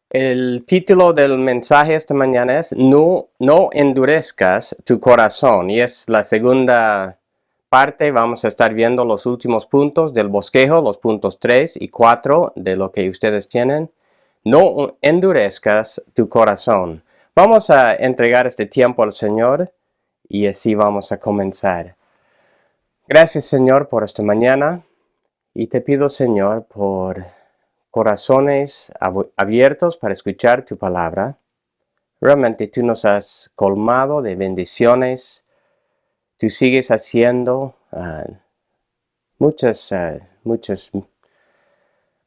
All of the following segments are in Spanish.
El título del mensaje esta mañana es No endurezcas tu corazón, y es la segunda parte. Vamos a estar viendo los últimos puntos del bosquejo, los puntos 3 y 4 de lo que ustedes tienen. No endurezcas tu corazón. Vamos a entregar este tiempo al Señor y así vamos a comenzar. Gracias, Señor, por esta mañana, y te pido, Señor, por corazones abiertos para escuchar tu palabra. Realmente tú nos has colmado de bendiciones. Tú sigues haciendo muchas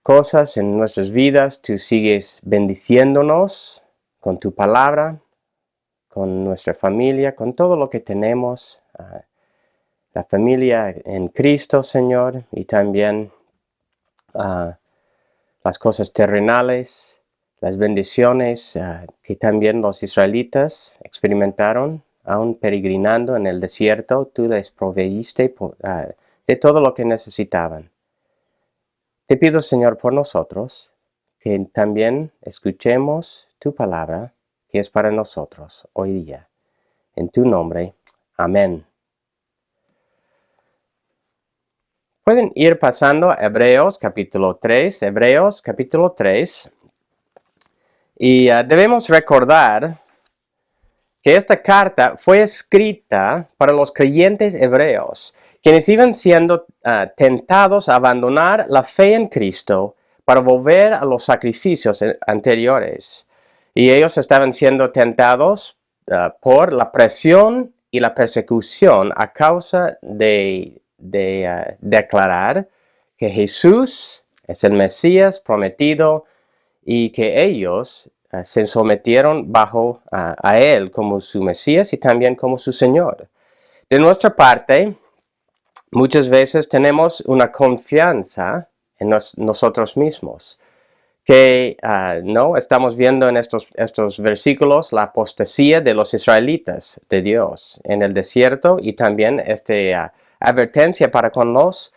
cosas en nuestras vidas. Tú sigues bendiciéndonos con tu palabra, con nuestra familia, con todo lo que tenemos. La familia en Cristo, Señor, y también las cosas terrenales, las bendiciones que también los israelitas experimentaron, aún peregrinando en el desierto. Tú les proveíste de todo lo que necesitaban. Te pido, Señor, por nosotros, que también escuchemos tu palabra, que es para nosotros hoy día. En tu nombre, amén. Pueden ir pasando a Hebreos capítulo 3, y debemos recordar que esta carta fue escrita para los creyentes hebreos, quienes iban siendo tentados a abandonar la fe en Cristo para volver a los sacrificios anteriores. Y ellos estaban siendo tentados por la presión y la persecución a causa de declarar que Jesús es el Mesías prometido y que ellos se sometieron a Él como su Mesías y también como su Señor. De nuestra parte, muchas veces tenemos una confianza en nosotros mismos, que no estamos viendo en estos versículos la apostasía de los israelitas de Dios en el desierto, y también esta advertencia para con los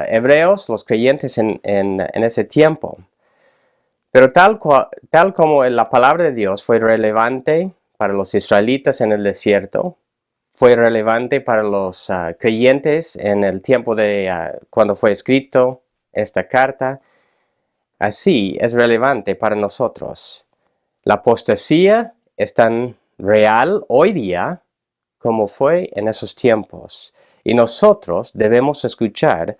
hebreos, los creyentes en ese tiempo. Pero tal como la palabra de Dios fue relevante para los israelitas en el desierto, fue relevante para los creyentes en el tiempo de cuando fue escrito esta carta, así es relevante para nosotros. La apostasía es tan real hoy día como fue en esos tiempos, y nosotros debemos escuchar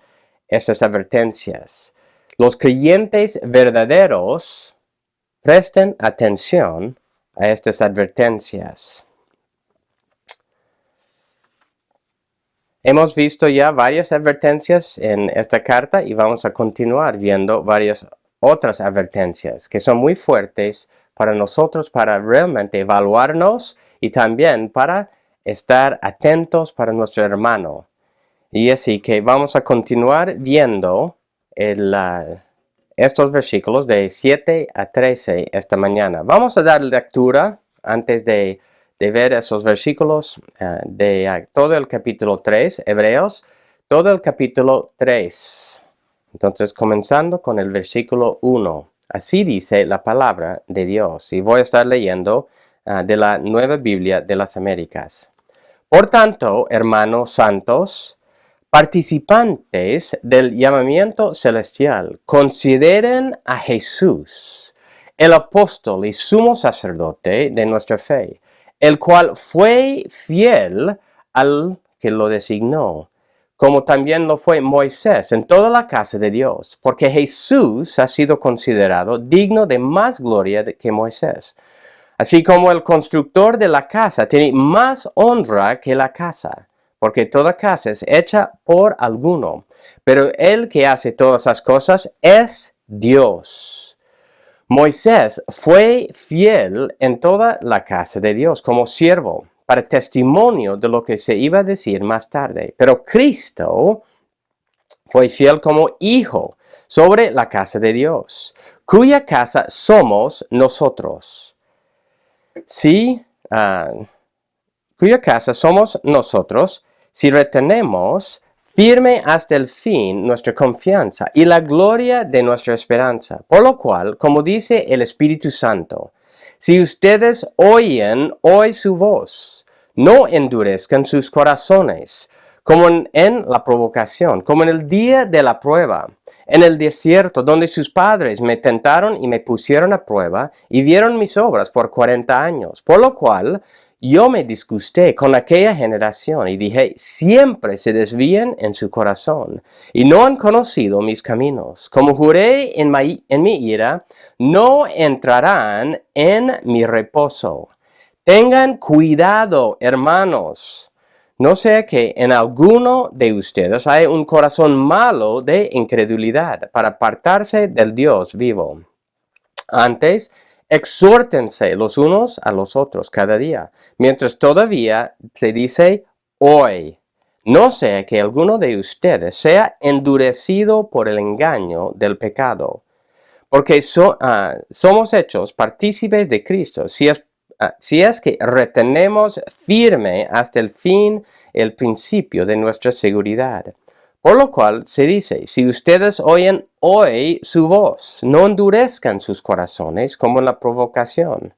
esas advertencias. Los creyentes verdaderos presten atención a estas advertencias. Hemos visto ya varias advertencias en esta carta y vamos a continuar viendo varias otras advertencias que son muy fuertes para nosotros, para realmente evaluarnos y también para estar atentos para nuestro hermano. Y así que vamos a continuar viendo estos versículos de 7 a 13 esta mañana. Vamos a dar lectura antes de ver esos versículos de todo el capítulo 3, Hebreos, todo el capítulo 3. Entonces, comenzando con el versículo 1. Así dice la palabra de Dios, y voy a estar leyendo de la Nueva Biblia de las Américas. Por tanto, hermanos santos, participantes del llamamiento celestial, consideren a Jesús, el apóstol y sumo sacerdote de nuestra fe, el cual fue fiel al que lo designó, como también lo fue Moisés en toda la casa de Dios, porque Jesús ha sido considerado digno de más gloria que Moisés. Así como el constructor de la casa tiene más honra que la casa, porque toda casa es hecha por alguno, pero el que hace todas las cosas es Dios. Moisés fue fiel en toda la casa de Dios como siervo, para testimonio de lo que se iba a decir más tarde. Pero Cristo fue fiel como hijo sobre la casa de Dios, cuya casa somos nosotros. Cuya casa somos nosotros, si retenemos firme hasta el fin nuestra confianza y la gloria de nuestra esperanza. Por lo cual, como dice el Espíritu Santo, si ustedes oyen hoy su voz, no endurezcan sus corazones, como en la provocación, como en el día de la prueba, en el desierto, donde sus padres me tentaron y me pusieron a prueba, y vieron mis obras por 40 años. Por lo cual, yo me disgusté con aquella generación y dije, siempre se desvían en su corazón y no han conocido mis caminos. Como juré en mi ira, no entrarán en mi reposo. Tengan cuidado, hermanos. No sea que en alguno de ustedes haya un corazón malo de incredulidad para apartarse del Dios vivo. Antes, exhórtense los unos a los otros cada día, mientras todavía se dice hoy. No sea que alguno de ustedes sea endurecido por el engaño del pecado, porque somos hechos partícipes de Cristo, si es que retenemos firme hasta el fin el principio de nuestra seguridad. Por lo cual se dice, si ustedes oyen hoy su voz, no endurezcan sus corazones como en la provocación.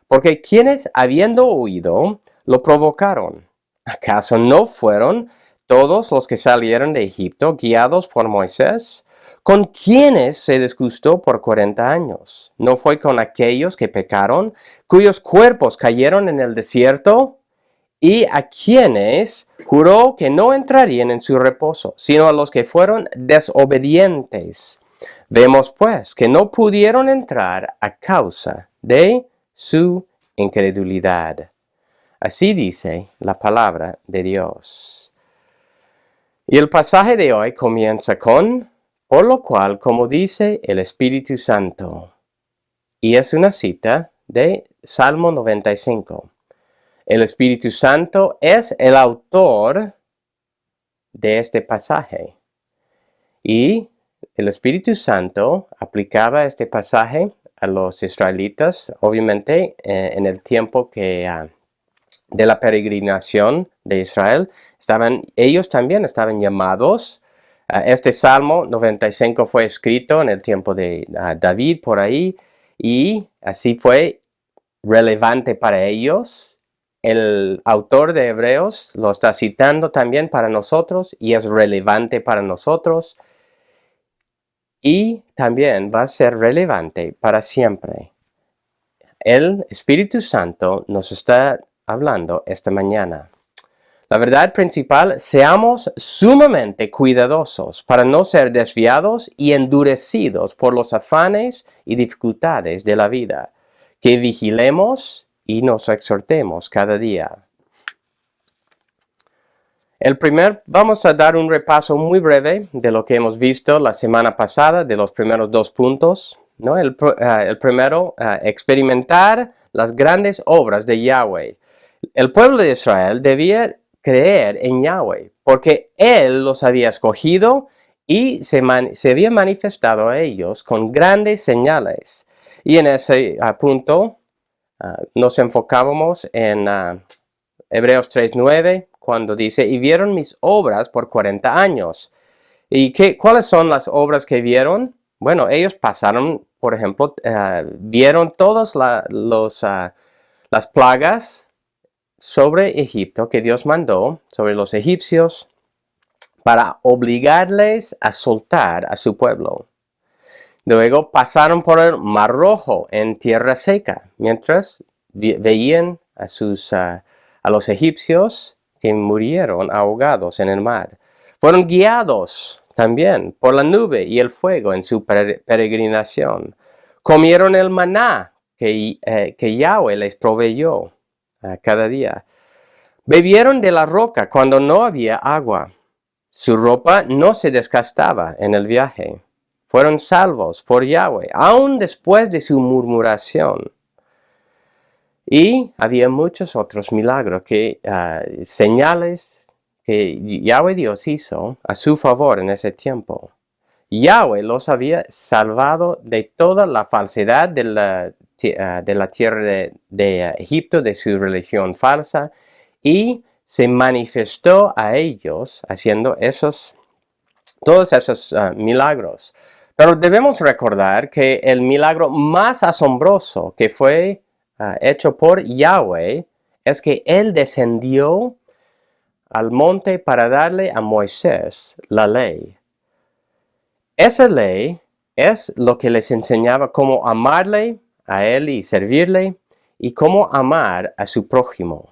Porque quienes habiendo oído, lo provocaron. ¿Acaso no fueron todos los que salieron de Egipto guiados por Moisés? ¿Con quiénes se disgustó por 40 años? ¿No fue con aquellos que pecaron, cuyos cuerpos cayeron en el desierto? Y a quienes juró que no entrarían en su reposo, sino a los que fueron desobedientes. Vemos pues que no pudieron entrar a causa de su incredulidad. Así dice la palabra de Dios. Y el pasaje de hoy comienza con, por lo cual, como dice el Espíritu Santo. Y es una cita de Salmo 95. El Espíritu Santo es el autor de este pasaje. Y el Espíritu Santo aplicaba este pasaje a los israelitas, obviamente, en el tiempo de la peregrinación de Israel. Ellos también estaban llamados. Este Salmo 95 fue escrito en el tiempo de David por ahí, y así fue relevante para ellos. El autor de Hebreos lo está citando también para nosotros y es relevante para nosotros, y también va a ser relevante para siempre. El Espíritu Santo nos está hablando esta mañana. La verdad principal, seamos sumamente cuidadosos para no ser desviados y endurecidos por los afanes y dificultades de la vida, que vigilemos y nos exhortemos cada día. Vamos a dar un repaso muy breve de lo que hemos visto la semana pasada, de los primeros 2 puntos, ¿no? El primero, experimentar las grandes obras de Yahweh. El pueblo de Israel debía creer en Yahweh, porque Él los había escogido y se había manifestado a ellos con grandes señales. Y en ese punto nos enfocábamos en Hebreos 3:9, cuando dice, y vieron mis obras por 40 años. ¿Y cuáles son las obras que vieron? Bueno, ellos pasaron, por ejemplo, vieron todas las plagas sobre Egipto que Dios mandó, sobre los egipcios, para obligarles a soltar a su pueblo. Luego pasaron por el Mar Rojo en tierra seca, mientras veían a los egipcios que murieron ahogados en el mar. Fueron guiados también por la nube y el fuego en su peregrinación. Comieron el maná que Yahweh les proveyó cada día. Bebieron de la roca cuando no había agua. Su ropa no se desgastaba en el viaje. Fueron salvos por Yahweh, aun después de su murmuración. Y había muchos otros milagros, señales que Yahweh Dios hizo a su favor en ese tiempo. Yahweh los había salvado de toda la falsedad de la tierra de Egipto, de su religión falsa, y se manifestó a ellos haciendo todos esos milagros. Pero debemos recordar que el milagro más asombroso que fue hecho por Yahweh es que Él descendió al monte para darle a Moisés la ley. Esa ley es lo que les enseñaba cómo amarle a Él y servirle y cómo amar a su prójimo.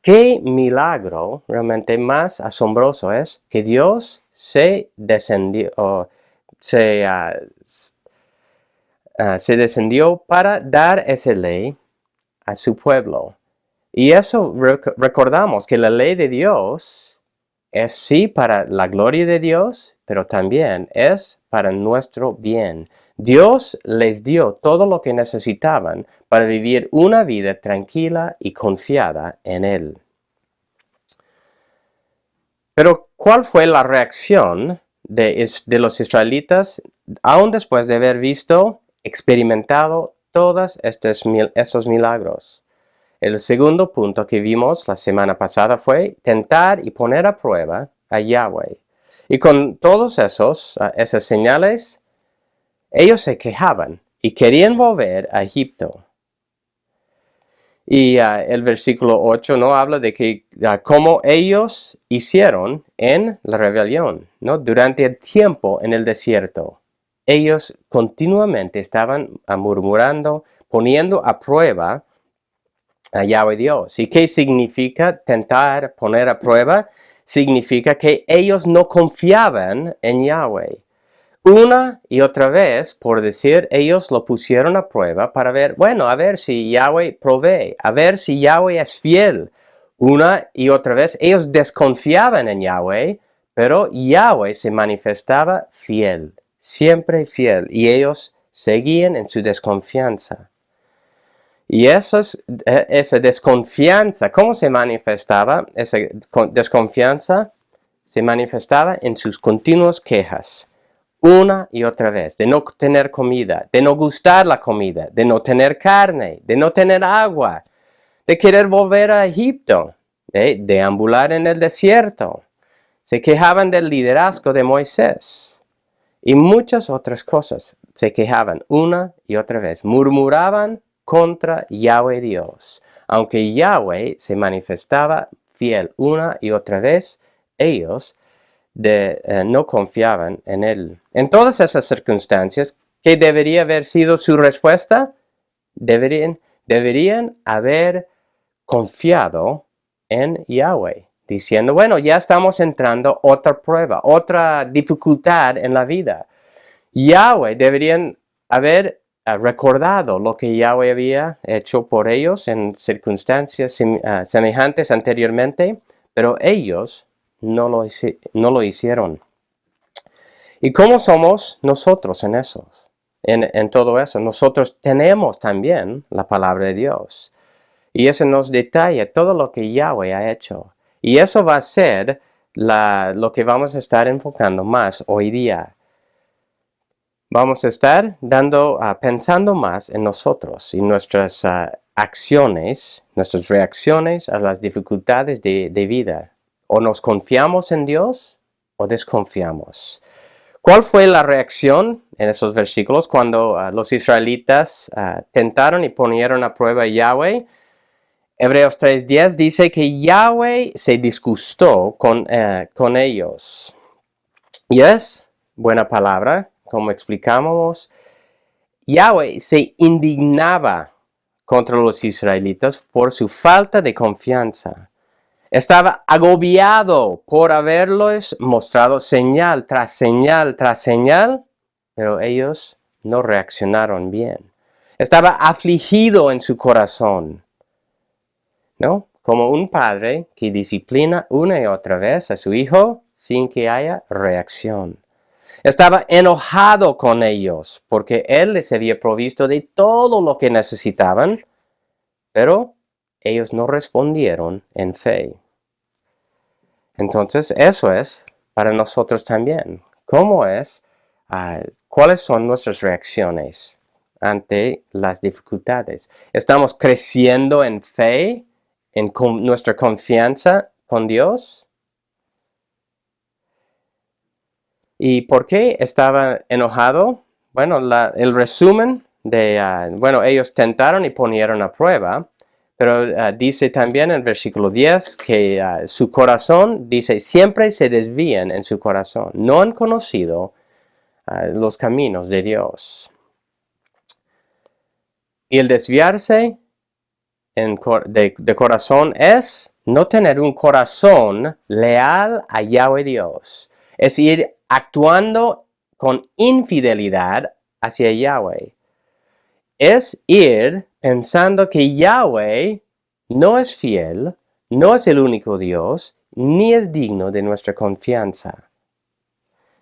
¿Qué milagro realmente más asombroso es que Dios se descendió para dar esa ley a su pueblo? Y eso recordamos que la ley de Dios es sí para la gloria de Dios, pero también es para nuestro bien. Dios les dio todo lo que necesitaban para vivir una vida tranquila y confiada en Él. Pero, ¿cuál fue la reacción de los israelitas aún después de haber experimentado todos estos milagros? El segundo punto que vimos la semana pasada fue tentar y poner a prueba a Yahweh. Y con todos esas señales, ellos se quejaban y querían volver a Egipto. Y el versículo 8 no habla de que cómo ellos hicieron en la rebelión, ¿no? Durante el tiempo en el desierto. Ellos continuamente estaban murmurando, poniendo a prueba a Yahweh Dios. ¿Y qué significa tentar, poner a prueba? Significa que ellos no confiaban en Yahweh. Una y otra vez, por decir, ellos lo pusieron a prueba para ver, bueno, a ver si Yahweh provee, a ver si Yahweh es fiel. Una y otra vez, ellos desconfiaban en Yahweh, pero Yahweh se manifestaba fiel, siempre fiel, y ellos seguían en su desconfianza. Y esa desconfianza, ¿cómo se manifestaba? Esa desconfianza se manifestaba en sus continuas quejas. Una y otra vez, de no tener comida, de no gustar la comida, de no tener carne, de no tener agua, de querer volver a Egipto, de deambular en el desierto. Se quejaban del liderazgo de Moisés y muchas otras cosas. Se quejaban una y otra vez, murmuraban contra Yahweh Dios. Aunque Yahweh se manifestaba fiel una y otra vez, ellos no confiaban en Él. En todas esas circunstancias, ¿qué debería haber sido su respuesta? Deberían haber confiado en Yahweh, diciendo, bueno, ya estamos entrando otra prueba, otra dificultad en la vida. Yahweh deberían haber recordado lo que Yahweh había hecho por ellos en circunstancias semejantes anteriormente, pero ellos no lo hicieron. ¿Y cómo somos nosotros en eso? En todo eso, nosotros tenemos también la palabra de Dios. Y eso nos detalla todo lo que Yahweh ha hecho. Y eso va a ser lo que vamos a estar enfocando más hoy día. Vamos a estar pensando más en nosotros y nuestras acciones, nuestras reacciones a las dificultades de vida. O nos confiamos en Dios o desconfiamos. ¿Cuál fue la reacción en esos versículos cuando los israelitas tentaron y ponieron a prueba a Yahweh? Hebreos 3:10 dice que Yahweh se disgustó con ellos. Y es buena palabra, como explicamos. Yahweh se indignaba contra los israelitas por su falta de confianza. Estaba agobiado por haberles mostrado señal tras señal tras señal, pero ellos no reaccionaron bien. Estaba afligido en su corazón, ¿no? Como un padre que disciplina una y otra vez a su hijo sin que haya reacción. Estaba enojado con ellos porque él les había provisto de todo lo que necesitaban, pero ellos no respondieron en fe. Entonces, eso es para nosotros también. ¿Cuáles son nuestras reacciones ante las dificultades? ¿Estamos creciendo en fe en nuestra confianza con Dios. ¿Y por qué estaba enojado? Bueno, el resumen de, ellos tentaron y ponieron a prueba, pero dice también en el versículo 10 que su corazón, dice, siempre se desvían en su corazón. No han conocido los caminos de Dios. Y el desviarse de corazón es no tener un corazón leal a Yahweh Dios. Es ir actuando con infidelidad hacia Yahweh. Es ir pensando que Yahweh no es fiel, no es el único Dios, ni es digno de nuestra confianza.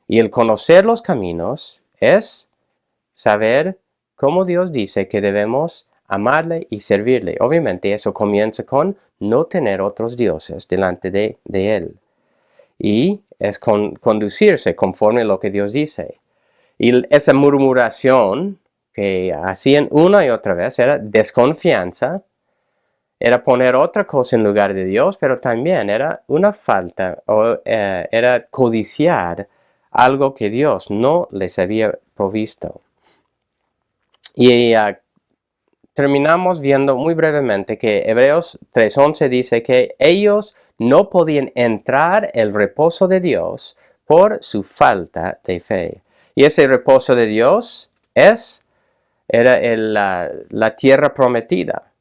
Y el conocer los caminos es saber cómo Dios dice que debemos amarle y servirle. Obviamente eso comienza con no tener otros dioses delante de Él. Y es conducirse conforme a lo que Dios dice. Y esa murmuración que hacían una y otra vez era desconfianza, era poner otra cosa en lugar de Dios, pero también era una falta, o era codiciar algo que Dios no les había provisto. Y terminamos viendo muy brevemente que Hebreos 3:11 dice que ellos no podían entrar el reposo de Dios por su falta de fe. Y ese reposo de Dios era la tierra prometida.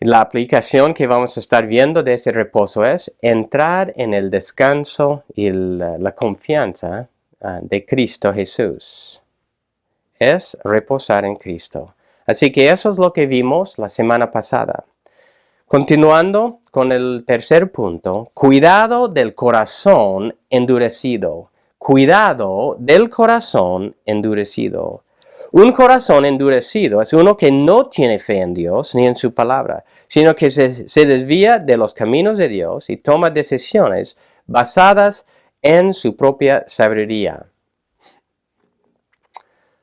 La aplicación que vamos a estar viendo de ese reposo es entrar en el descanso y la confianza de Cristo Jesús. Es reposar en Cristo. Así que eso es lo que vimos la semana pasada. Continuando con el tercer punto, cuidado del corazón endurecido. Cuidado del corazón endurecido. Un corazón endurecido es uno que no tiene fe en Dios ni en su palabra, sino que se desvía de los caminos de Dios y toma decisiones basadas en su propia sabiduría.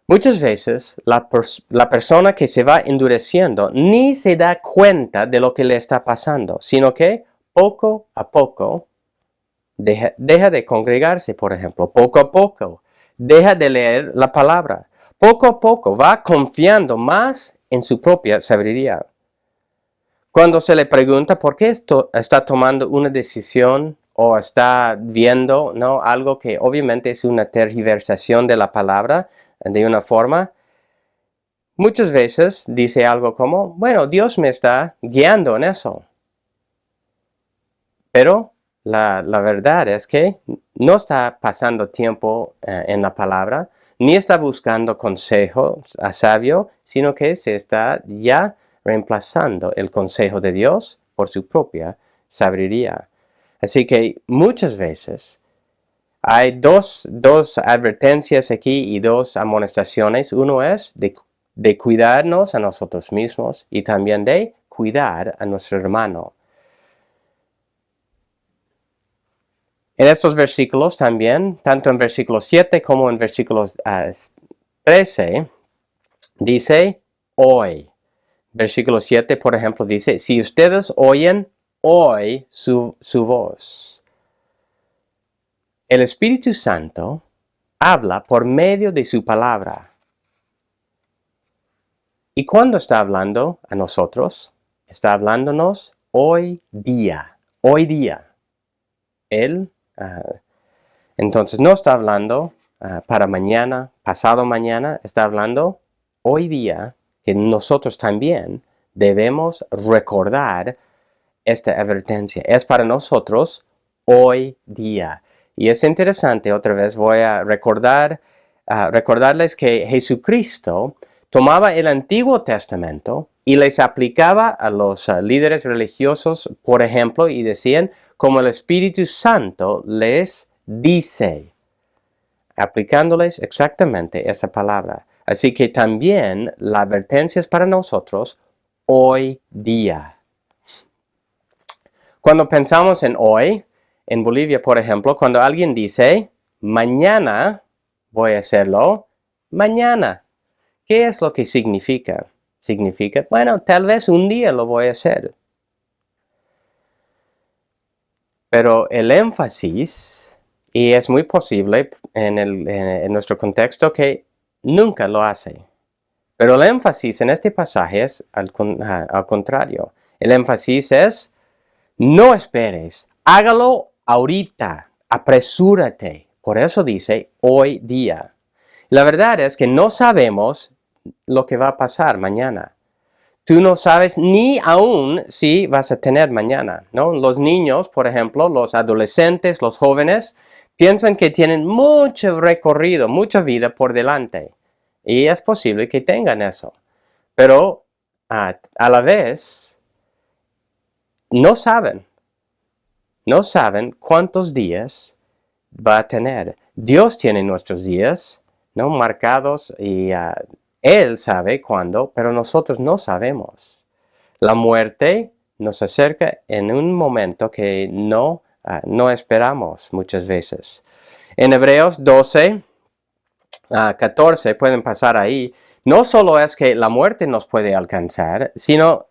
Muchas veces la persona que se va endureciendo ni se da cuenta de lo que le está pasando, sino que poco a poco deja de congregarse, por ejemplo, poco a poco deja de leer la palabra, poco a poco va confiando más en su propia sabiduría. Cuando se le pregunta por qué está tomando una decisión o está viendo, ¿no?, algo que obviamente es una tergiversación de la palabra, de una forma, muchas veces dice algo como, bueno, Dios me está guiando en eso. Pero la verdad es que no está pasando tiempo en la palabra, ni está buscando consejo sabio, sino que se está ya reemplazando el consejo de Dios por su propia sabiduría. Así que muchas veces hay dos advertencias aquí y dos amonestaciones. Uno es de cuidarnos a nosotros mismos y también de cuidar a nuestro hermano. En estos versículos también, tanto en versículo 7 como en versículos 13, dice hoy. Versículo 7, por ejemplo, dice, si ustedes oyen hoy su voz. El Espíritu Santo habla por medio de su palabra. ¿Y cuándo está hablando a nosotros? Está hablándonos hoy día. Hoy día. Él, entonces no está hablando para mañana, pasado mañana. Está hablando hoy día, que nosotros también debemos recordar esta advertencia. Es para nosotros hoy día. Y es interesante, otra vez voy a recordarles que Jesucristo tomaba el Antiguo Testamento y les aplicaba a los líderes religiosos, por ejemplo, y decían como el Espíritu Santo les dice, aplicándoles exactamente esa palabra. Así que también la advertencia es para nosotros hoy día. Cuando pensamos en hoy, en Bolivia, por ejemplo, cuando alguien dice, mañana voy a hacerlo, mañana, ¿qué es lo que significa? Significa, bueno, tal vez un día lo voy a hacer. Pero el énfasis, y es muy posible en nuestro contexto que nunca lo hace. Pero el énfasis en este pasaje es al contrario. El énfasis es, no esperes, hágalo ahorita, apresúrate. Por eso dice hoy día. La verdad es que no sabemos lo que va a pasar mañana. Tú no sabes ni aún si vas a tener mañana, ¿no? Los niños, por ejemplo, los adolescentes, los jóvenes, piensan que tienen mucho recorrido, mucha vida por delante. Y es posible que tengan eso. Pero a la vez, no saben. No saben cuántos días va a tener. Dios tiene nuestros días, ¿no? Marcados y Él sabe cuándo, pero nosotros no sabemos. La muerte nos acerca en un momento que no esperamos muchas veces. En Hebreos 12, 14, pueden pasar ahí, no solo es que la muerte nos puede alcanzar, sino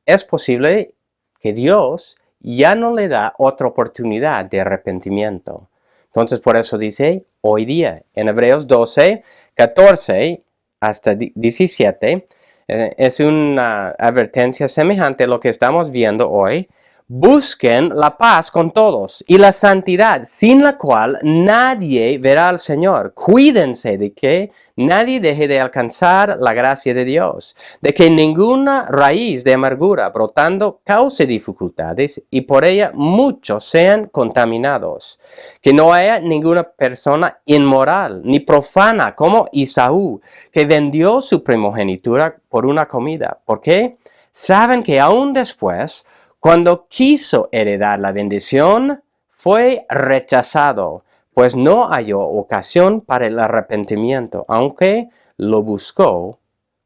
es posible que Dios ya no le da otra oportunidad de arrepentimiento. Entonces, por eso dice hoy día, en Hebreos 12, 14 hasta 17, es una advertencia semejante a lo que estamos viendo hoy. Busquen la paz con todos y la santidad, sin la cual nadie verá al Señor. Cuídense de que nadie deje de alcanzar la gracia de Dios, de que ninguna raíz de amargura brotando cause dificultades y por ella muchos sean contaminados. Que no haya ninguna persona inmoral ni profana como Esaú, que vendió su primogenitura por una comida. ¿Por qué? Saben que aún después, cuando quiso heredar la bendición, fue rechazado, pues no halló ocasión para el arrepentimiento, aunque lo buscó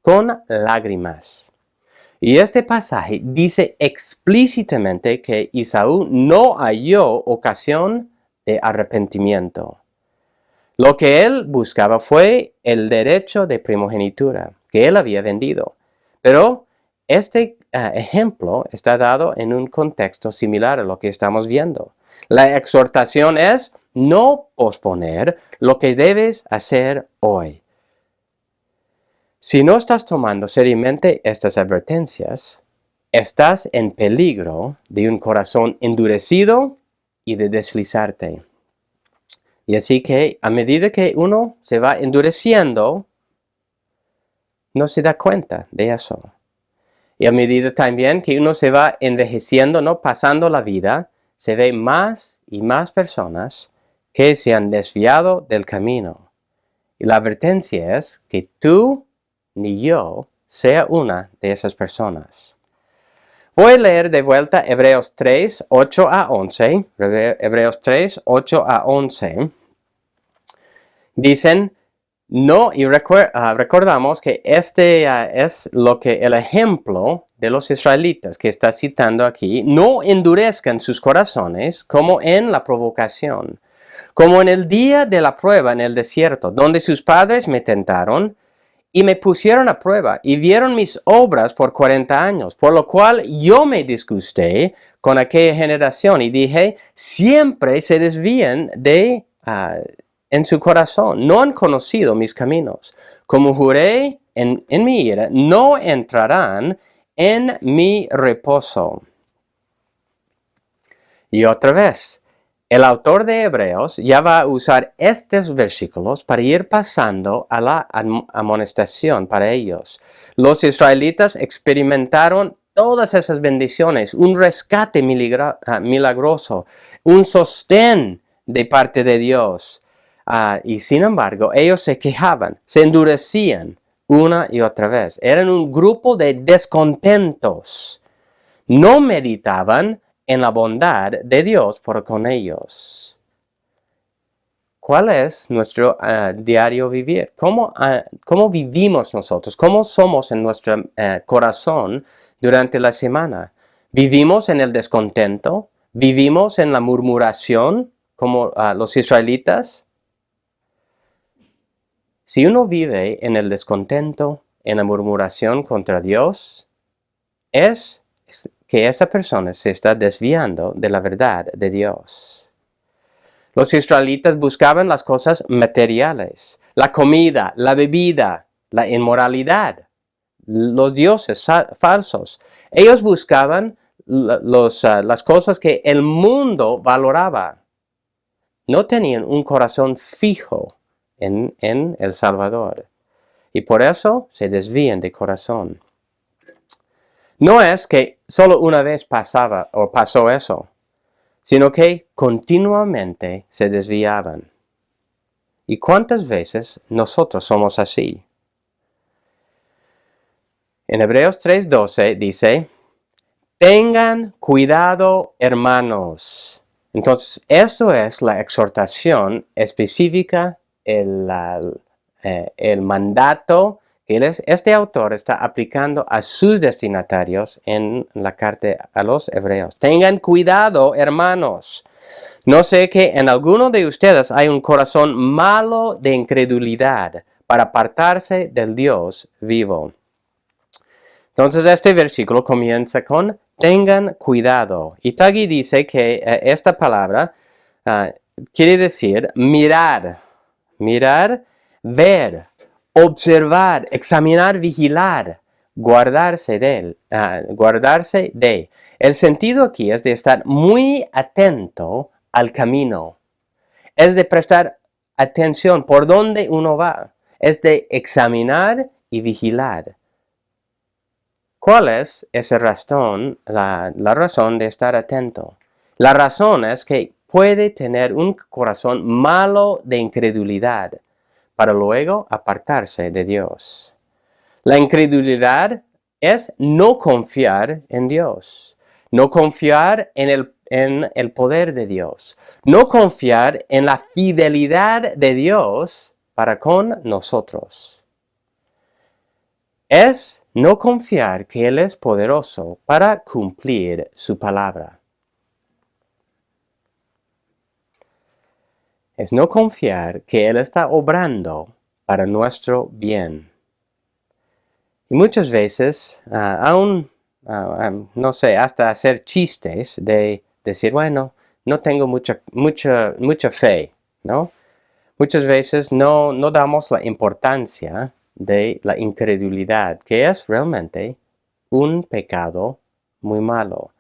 con lágrimas. Y este pasaje dice explícitamente que Esaú no halló ocasión de arrepentimiento. Lo que él buscaba fue el derecho de primogenitura que él había vendido. Pero este ejemplo está dado en un contexto similar a lo que estamos viendo. La exhortación es no posponer lo que debes hacer hoy. Si no estás tomando seriamente estas advertencias, estás en peligro de un corazón endurecido y de deslizarte. Y así que a medida que uno se va endureciendo, no se da cuenta de eso. Y a medida también que uno se va envejeciendo, no pasando la vida, se ve más y más personas que se han desviado del camino. Y la advertencia es que tú ni yo sea una de esas personas. Voy a leer de vuelta Hebreos 3, 8 a 11. Hebreos 3, 8 a 11. Dicen, no, y recordamos que este es lo que el ejemplo de los israelitas que está citando aquí, no endurezcan sus corazones como en la provocación, como en el día de la prueba en el desierto, donde sus padres me tentaron y me pusieron a prueba y vieron mis obras por 40 años, por lo cual yo me disgusté con aquella generación y dije, siempre se desvían en su corazón, no han conocido mis caminos. Como juré en mi ira, no entrarán en mi reposo. Y otra vez, el autor de Hebreos ya va a usar estos versículos para ir pasando a la amonestación para ellos. Los israelitas experimentaron todas esas bendiciones, un rescate milagroso, un sostén de parte de Dios. Y sin embargo, ellos se quejaban, se endurecían una y otra vez. Eran un grupo de descontentos. No meditaban en la bondad de Dios por con ellos. ¿Cuál es nuestro diario vivir? ¿Cómo vivimos nosotros? ¿Cómo somos en nuestro corazón durante la semana? ¿Vivimos en el descontento? ¿Vivimos en la murmuración como los israelitas? Si uno vive en el descontento, en la murmuración contra Dios, es que esa persona se está desviando de la verdad de Dios. Los israelitas buscaban las cosas materiales, la comida, la bebida, la inmoralidad, los dioses falsos. Ellos buscaban las cosas que el mundo valoraba. No tenían un corazón fijo en el Salvador. Y por eso se desvían de corazón. No es que solo una vez pasó eso, sino que continuamente se desviaban. ¿Y cuántas veces nosotros somos así? En Hebreos 3:12 dice, tengan cuidado, hermanos. Entonces, esto es la exhortación específica, el mandato que este autor está aplicando a sus destinatarios en la carta a los hebreos. Tengan cuidado, hermanos. No sé que en alguno de ustedes hay un corazón malo de incredulidad para apartarse del Dios vivo. Entonces este versículo comienza con tengan cuidado. Y Tagui dice que esta palabra quiere decir mirar, ver, observar, examinar, vigilar, guardarse de. El sentido aquí es de estar muy atento al camino. Es de prestar atención por dónde uno va. Es de examinar y vigilar. ¿Cuál es esa razón, la razón de estar atento? La razón es que puede tener un corazón malo de incredulidad para luego apartarse de Dios. La incredulidad es no confiar en Dios, no confiar en el poder de Dios, no confiar en la fidelidad de Dios para con nosotros. Es no confiar que Él es poderoso para cumplir su palabra. Es no confiar que Él está obrando para nuestro bien. Y muchas veces, no sé, hasta hacer chistes de decir, bueno, no tengo mucha fe, ¿no? Muchas veces no damos la importancia de la incredulidad, que es realmente un pecado muy malo.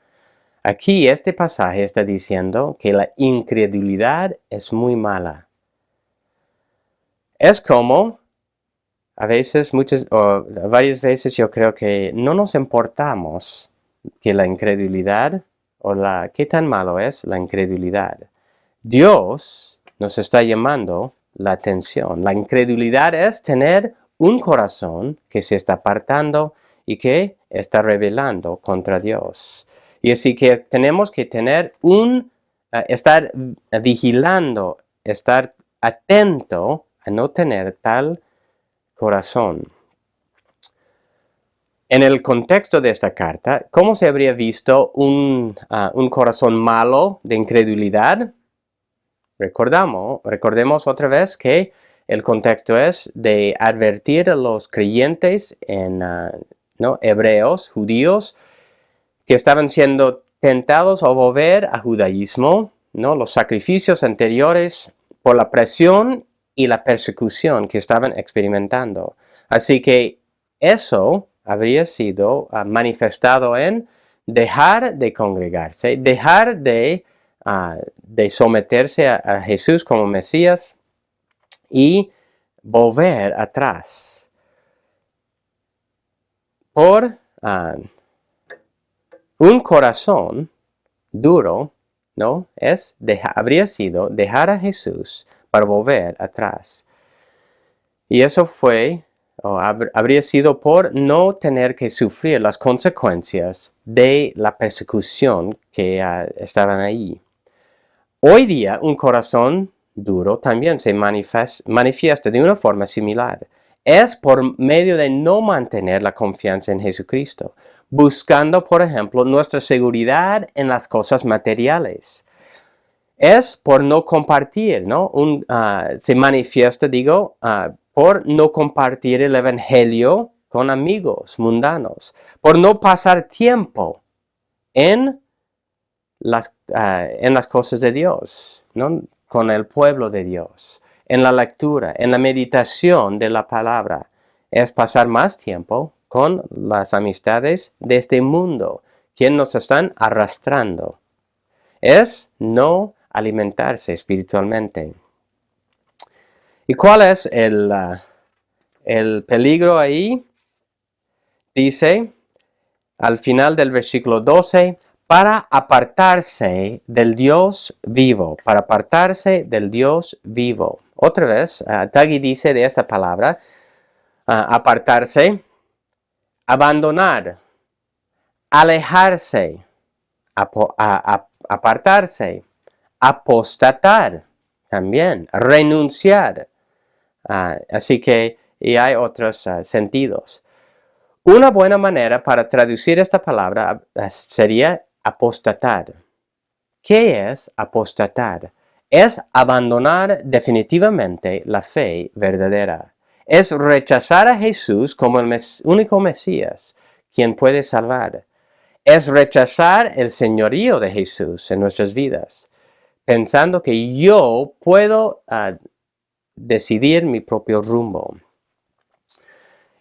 Aquí este pasaje está diciendo que la incredulidad es muy mala. Es como, varias veces yo creo que no nos importamos que la incredulidad qué tan malo es la incredulidad. Dios nos está llamando la atención. La incredulidad es tener un corazón que se está apartando y que está rebelando contra Dios. Y así que tenemos que estar vigilando, estar atento a no tener tal corazón. En el contexto de esta carta, ¿cómo se habría visto un corazón malo de incredulidad? Recordemos otra vez que el contexto es de advertir a los creyentes hebreos, judíos, que estaban siendo tentados a volver a judaísmo, los sacrificios anteriores por la presión y la persecución que estaban experimentando. Así que eso habría sido manifestado en dejar de congregarse, dejar de someterse a Jesús como Mesías y volver atrás. Por un corazón duro, ¿no? Habría sido dejar a Jesús para volver atrás. Y eso habría sido por no tener que sufrir las consecuencias de la persecución que estaban ahí. Hoy día, un corazón duro también se manifiesta de una forma similar. Es por medio de no mantener la confianza en Jesucristo, buscando, por ejemplo, nuestra seguridad en las cosas materiales. Es por no compartir, ¿no? Se manifiesta, por no compartir el evangelio con amigos mundanos, por no pasar tiempo en las cosas de Dios, ¿no? Con el pueblo de Dios, en la lectura, en la meditación de la palabra. Es pasar más tiempo con las amistades de este mundo, que nos están arrastrando. Es no alimentarse espiritualmente. ¿Y cuál es el peligro ahí? Dice al final del versículo 12, para apartarse del Dios vivo, para apartarse del Dios vivo. Otra vez, Tagui dice de esta palabra, apartarse, abandonar, alejarse, apartarse, apostatar, también, renunciar. Así que, y hay otros sentidos. Una buena manera para traducir esta palabra sería apostatar. ¿Qué es apostatar? Es abandonar definitivamente la fe verdadera. Es rechazar a Jesús como el único Mesías, quien puede salvar. Es rechazar el señorío de Jesús en nuestras vidas, pensando que yo puedo decidir mi propio rumbo.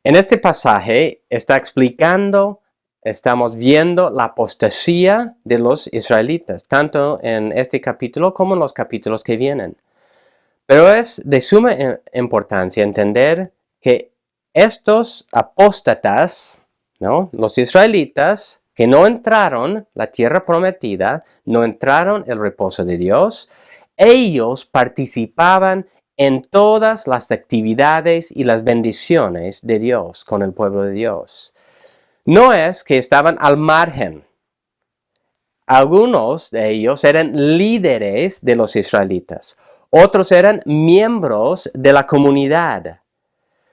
En este pasaje está explicando, estamos viendo la apostasía de los israelitas, tanto en este capítulo como en los capítulos que vienen. Pero es de suma importancia entender que estos apóstatas, ¿no? Los israelitas que no entraron la tierra prometida, no entraron el reposo de Dios, ellos participaban en todas las actividades y las bendiciones de Dios con el pueblo de Dios. No es que estaban al margen. Algunos de ellos eran líderes de los israelitas. Otros eran miembros de la comunidad.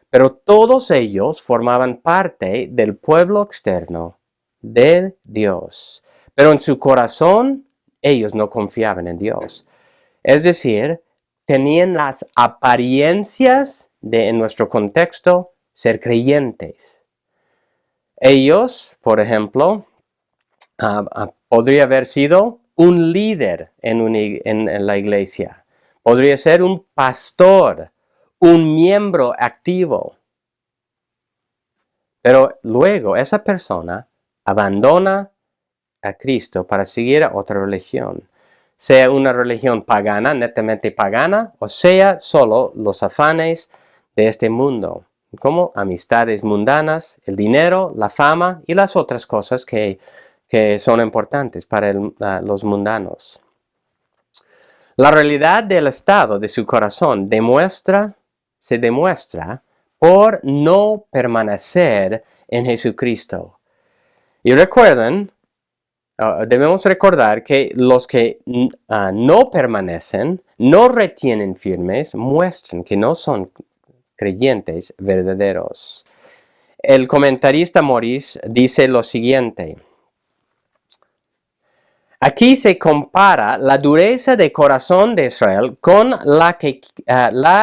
Pero todos ellos formaban parte del pueblo externo de Dios. Pero en su corazón ellos no confiaban en Dios. Es decir, tenían las apariencias de, en nuestro contexto, ser creyentes. Ellos, por ejemplo, podría haber sido un líder en la iglesia. Podría ser un pastor, un miembro activo. Pero luego esa persona abandona a Cristo para seguir a otra religión. Sea una religión pagana, netamente pagana, o sea solo los afanes de este mundo, como amistades mundanas, el dinero, la fama y las otras cosas que son importantes para los mundanos. La realidad del estado de su corazón se demuestra por no permanecer en Jesucristo. Y recuerden, debemos recordar que los que no permanecen, no retienen firmes, muestran que no son creyentes verdaderos. El comentarista Maurice dice lo siguiente: aquí se compara la dureza de corazón de Israel con la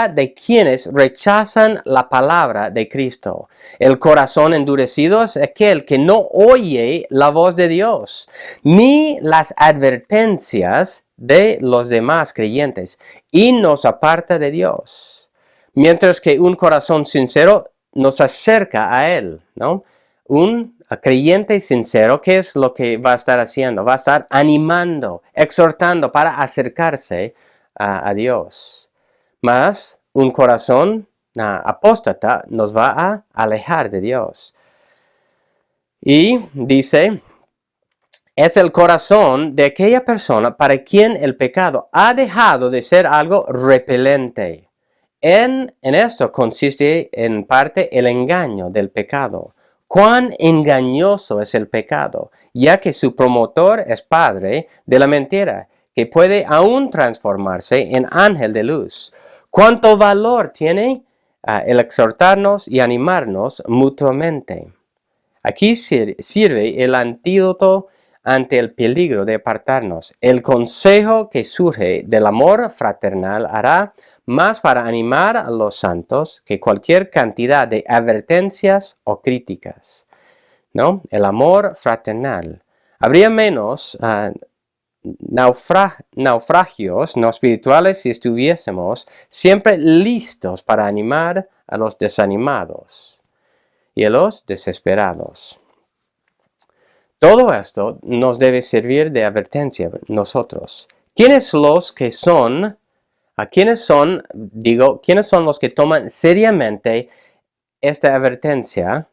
de quienes rechazan la palabra de Cristo. El corazón endurecido es aquel que no oye la voz de Dios, ni las advertencias de los demás creyentes, y nos aparta de Dios. Mientras que un corazón sincero nos acerca a Él, ¿no? Un creyente sincero, ¿qué es lo que va a estar haciendo? Va a estar animando, exhortando para acercarse a Dios. Mas un corazón apóstata nos va a alejar de Dios. Y dice, es el corazón de aquella persona para quien el pecado ha dejado de ser algo repelente. En esto consiste en parte el engaño del pecado. Cuán engañoso es el pecado, ya que su promotor es padre de la mentira, que puede aún transformarse en ángel de luz. Cuánto valor tiene el exhortarnos y animarnos mutuamente. Aquí sirve el antídoto ante el peligro de apartarnos. El consejo que surge del amor fraternal hará más para animar a los santos que cualquier cantidad de advertencias o críticas, ¿no? El amor fraternal Habría menos naufragios no espirituales si estuviésemos siempre listos para animar a los desanimados y a los desesperados. Todo esto nos debe servir de advertencia a nosotros. ¿Quiénes los que son, quiénes son los que toman seriamente esta advertencia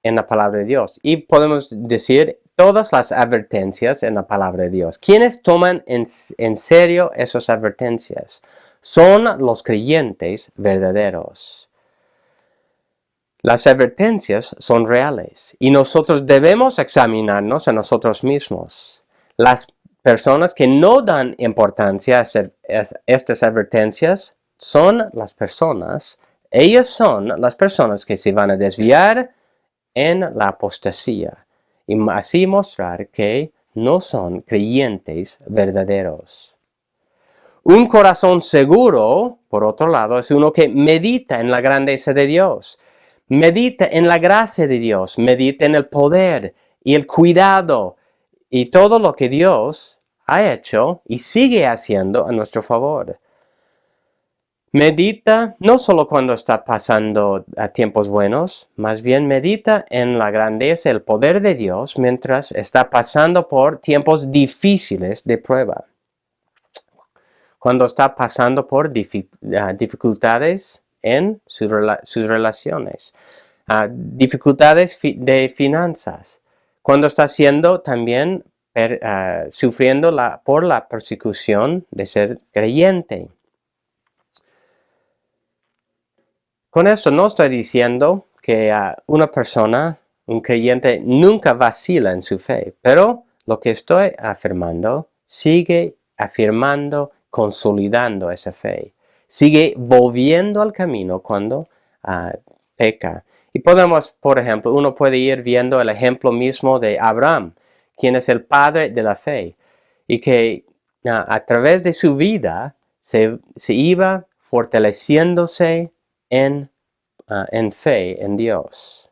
en la palabra de Dios? Y podemos decir todas las advertencias en la palabra de Dios. ¿Quiénes toman en serio esas advertencias? Son los creyentes verdaderos. Las advertencias son reales y nosotros debemos examinarnos a nosotros mismos. Las personas que no dan importancia a estas advertencias ellas son las personas que se van a desviar en la apostasía y así mostrar que no son creyentes verdaderos. Un corazón seguro, por otro lado, es uno que medita en la grandeza de Dios. Medita en la gracia de Dios, medita en el poder y el cuidado y todo lo que Dios ha hecho y sigue haciendo a nuestro favor. Medita no solo cuando está pasando a tiempos buenos, más bien medita en la grandeza y el poder de Dios mientras está pasando por tiempos difíciles de prueba. Cuando está pasando por dificultades en sus relaciones, dificultades de finanzas, cuando está siendo también sufriendo por la persecución de ser creyente. Con esto no estoy diciendo que una persona, un creyente, nunca vacila en su fe, pero lo que estoy afirmando sigue afirmando, consolidando esa fe. Sigue volviendo al camino cuando peca. Y podemos, por ejemplo, uno puede ir viendo el ejemplo mismo de Abraham, quien es el padre de la fe, y que a través de su vida se iba fortaleciéndose en fe en Dios.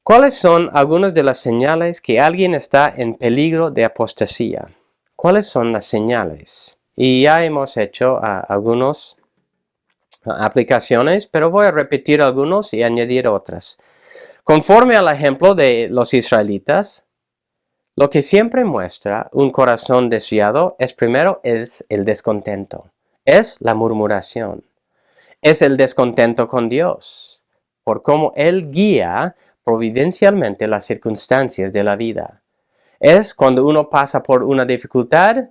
¿Cuáles son algunas de las señales que alguien está en peligro de apostasía? ¿Cuáles son las señales? Y ya hemos hecho algunas aplicaciones, pero voy a repetir algunos y añadir otras. Conforme al ejemplo de los israelitas, lo que siempre muestra un corazón desviado primero es el descontento, es la murmuración, es el descontento con Dios, por cómo Él guía providencialmente las circunstancias de la vida. Es cuando uno pasa por una dificultad,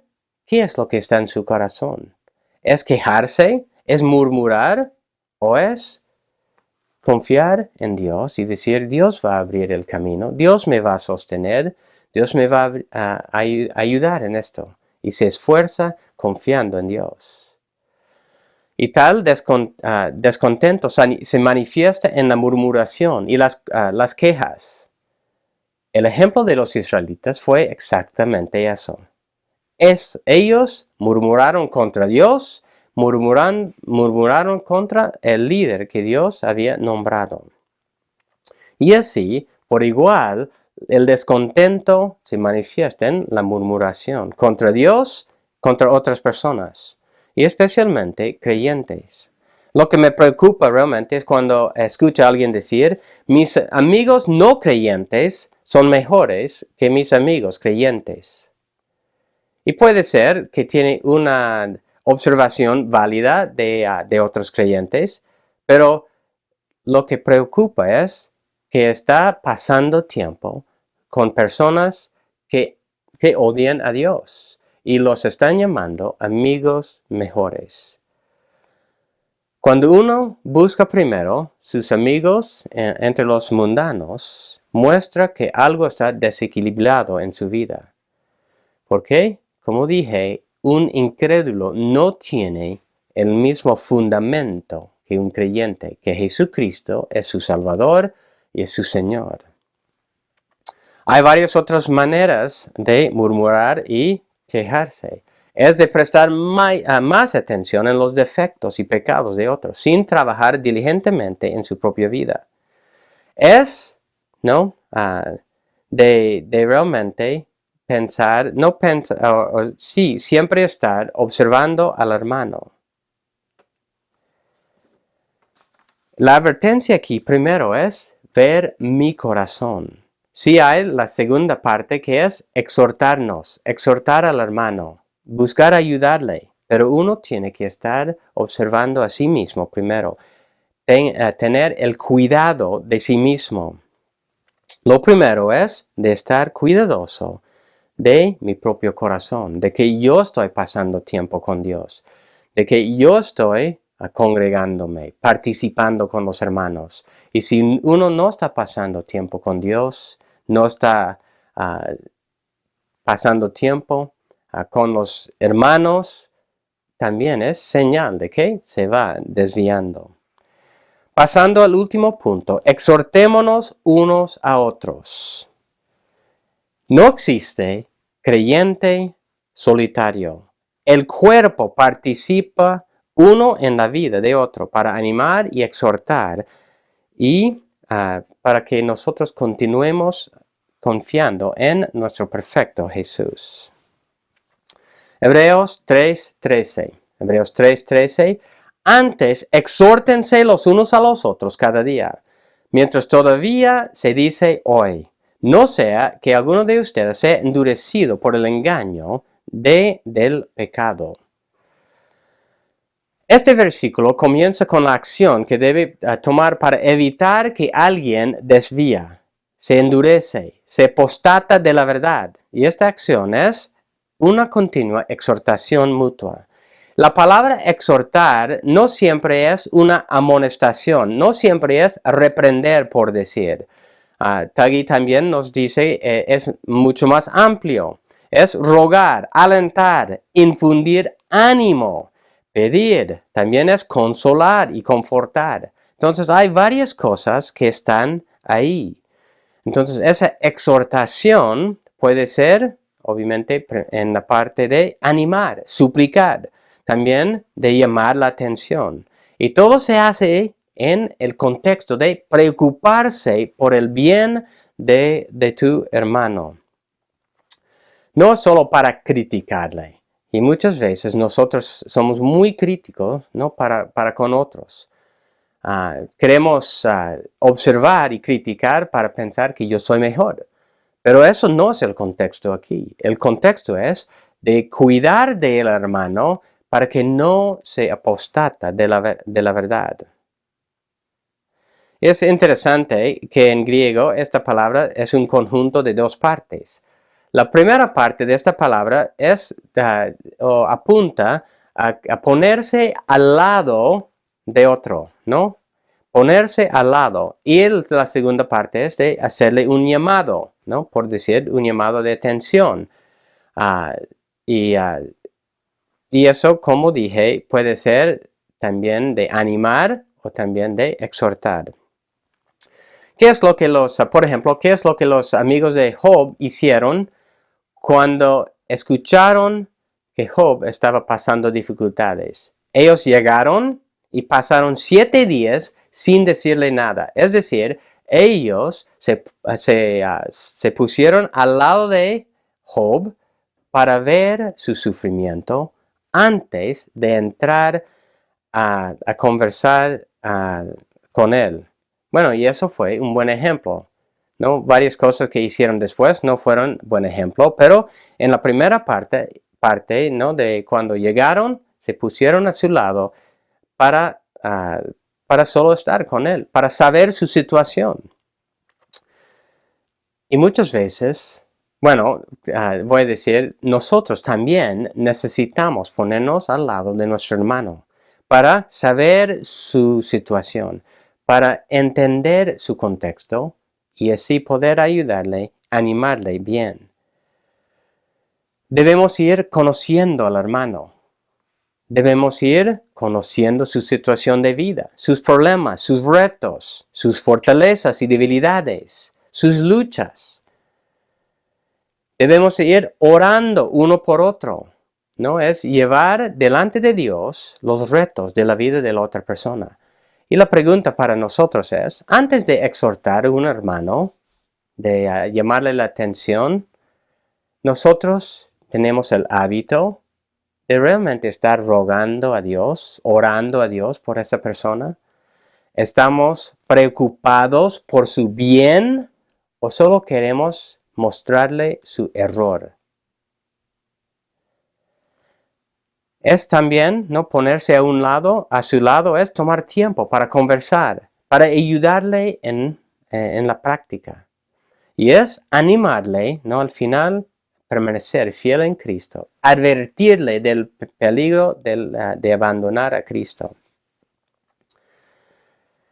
¿qué es lo que está en su corazón? ¿Es quejarse? ¿Es murmurar? ¿O es confiar en Dios y decir, Dios va a abrir el camino, Dios me va a sostener, Dios me va a ayudar en esto? Y se esfuerza confiando en Dios. Y tal descontento se manifiesta en la murmuración y las quejas. El ejemplo de los israelitas fue exactamente eso. Ellos murmuraron contra Dios, murmuraron contra el líder que Dios había nombrado. Y así, por igual, el descontento se manifiesta en la murmuración contra Dios, contra otras personas, y especialmente creyentes. Lo que me preocupa realmente es cuando escucho a alguien decir, mis amigos no creyentes son mejores que mis amigos creyentes. Y puede ser que tiene una observación válida de otros creyentes, pero lo que preocupa es que está pasando tiempo con personas que odian a Dios y los están llamando amigos mejores. Cuando uno busca primero sus amigos entre los mundanos, muestra que algo está desequilibrado en su vida. ¿Por qué? Como dije, un incrédulo no tiene el mismo fundamento que un creyente, que Jesucristo es su Salvador y es su Señor. Hay varias otras maneras de murmurar y quejarse. Es de prestar más atención en los defectos y pecados de otros, sin trabajar diligentemente en su propia vida. Es ¿no? De realmente pensar, no pensar, sí, siempre estar observando al hermano. La advertencia aquí primero es ver mi corazón. Sí hay la segunda parte que es exhortarnos, exhortar al hermano, buscar ayudarle, pero uno tiene que estar observando a sí mismo primero, tener el cuidado de sí mismo. Lo primero es de estar cuidadoso de mi propio corazón, de que yo estoy pasando tiempo con Dios, de que yo estoy congregándome, participando con los hermanos. Y si uno no está pasando tiempo con Dios, no está pasando tiempo con los hermanos, también es señal de que se va desviando. Pasando al último punto, exhortémonos unos a otros. No existe creyente solitario. El cuerpo participa uno en la vida de otro para animar y exhortar y para que nosotros continuemos confiando en nuestro perfecto Jesús. Hebreos 3:13. Hebreos 3:13. Antes, exhórtense los unos a los otros cada día, mientras todavía se dice hoy, no sea que alguno de ustedes sea endurecido por el engaño del pecado. Este versículo comienza con la acción que debe tomar para evitar que alguien desvía, se endurece, se apostata de la verdad. Y esta acción es una continua exhortación mutua. La palabra exhortar no siempre es una amonestación, no siempre es reprender por decir. Tagui también nos dice es mucho más amplio. Es rogar, alentar, infundir ánimo. Pedir también es consolar y confortar. Entonces hay varias cosas que están ahí. Entonces esa exhortación puede ser, obviamente, en la parte de animar, suplicar, también de llamar la atención. Y todo se hace en el contexto de preocuparse por el bien de tu hermano. No solo para criticarle. Y muchas veces nosotros somos muy críticos, ¿no? para con otros. Queremos observar y criticar para pensar que yo soy mejor. Pero eso no es el contexto aquí. El contexto es de cuidar del hermano para que no se apostata de la verdad. Es interesante que en griego esta palabra es un conjunto de dos partes. La primera parte de esta palabra es, apunta a ponerse al lado de otro, ¿no? Ponerse al lado. Y la segunda parte es de hacerle un llamado, ¿no? Por decir, un llamado de atención. Uh, y, uh, y eso, como dije, puede ser también de animar o también de exhortar. ¿Qué es lo que por ejemplo, qué es lo que los amigos de Job hicieron cuando escucharon que Job estaba pasando dificultades? Ellos llegaron y pasaron 7 días sin decirle nada. Es decir, ellos se pusieron al lado de Job para ver su sufrimiento antes de entrar a conversar con él. Bueno, y eso fue un buen ejemplo, ¿no? Varias cosas que hicieron después no fueron buen ejemplo, pero en la primera parte, ¿no? De cuando llegaron, se pusieron a su lado para solo estar con él, para saber su situación. Y muchas veces, bueno, voy a decir, nosotros también necesitamos ponernos al lado de nuestro hermano para saber su situación, para entender su contexto y así poder ayudarle, animarle bien. Debemos ir conociendo al hermano. Debemos ir conociendo su situación de vida, sus problemas, sus retos, sus fortalezas y debilidades, sus luchas. Debemos ir orando uno por otro, ¿no? Es llevar delante de Dios los retos de la vida de la otra persona. Y la pregunta para nosotros es, antes de exhortar a un hermano, de llamarle la atención, nosotros tenemos el hábito de realmente estar rogando a Dios, orando a Dios por esa persona. ¿Estamos preocupados por su bien o solo queremos mostrarle su error? Es también no ponerse a su lado es tomar tiempo para conversar, para ayudarle en la práctica. Y es animarle, ¿no? Al final, permanecer fiel en Cristo, advertirle del peligro de abandonar a Cristo.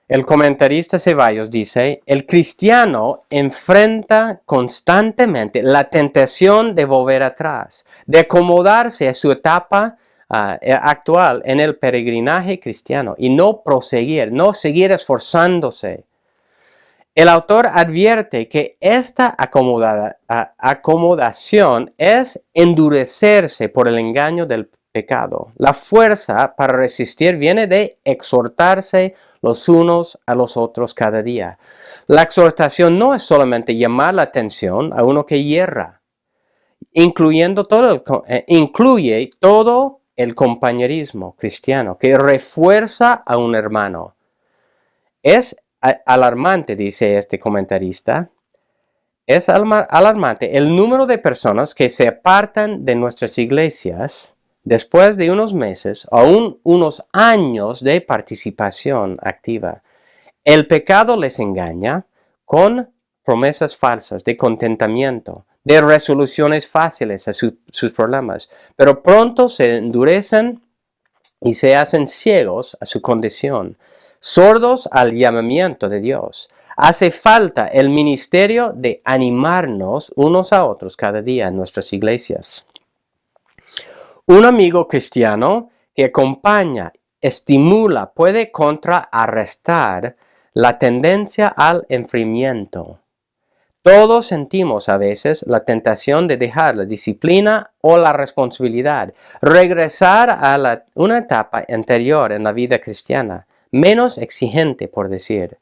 El comentarista Ceballos dice, el cristiano enfrenta constantemente la tentación de volver atrás, de acomodarse a su etapa actual en el peregrinaje cristiano y no proseguir, no seguir esforzándose. El autor advierte que esta acomodación es endurecerse por el engaño del pecado. La fuerza para resistir viene de exhortarse los unos a los otros cada día. La exhortación no es solamente llamar la atención a uno que hierra, incluye todo el compañerismo cristiano que refuerza a un hermano. Es alarmante, dice este comentarista, es alarmante el número de personas que se apartan de nuestras iglesias después de unos meses o aún unos años de participación activa. El pecado les engaña con promesas falsas de contentamiento, de resoluciones fáciles a sus problemas, pero pronto se endurecen y se hacen ciegos a su condición, sordos al llamamiento de Dios. Hace falta el ministerio de animarnos unos a otros cada día en nuestras iglesias. Un amigo cristiano que acompaña, estimula, puede contrarrestar la tendencia al enfriamiento. Todos sentimos a veces la tentación de dejar la disciplina o la responsabilidad, regresar a una etapa anterior en la vida cristiana, menos exigente por decir.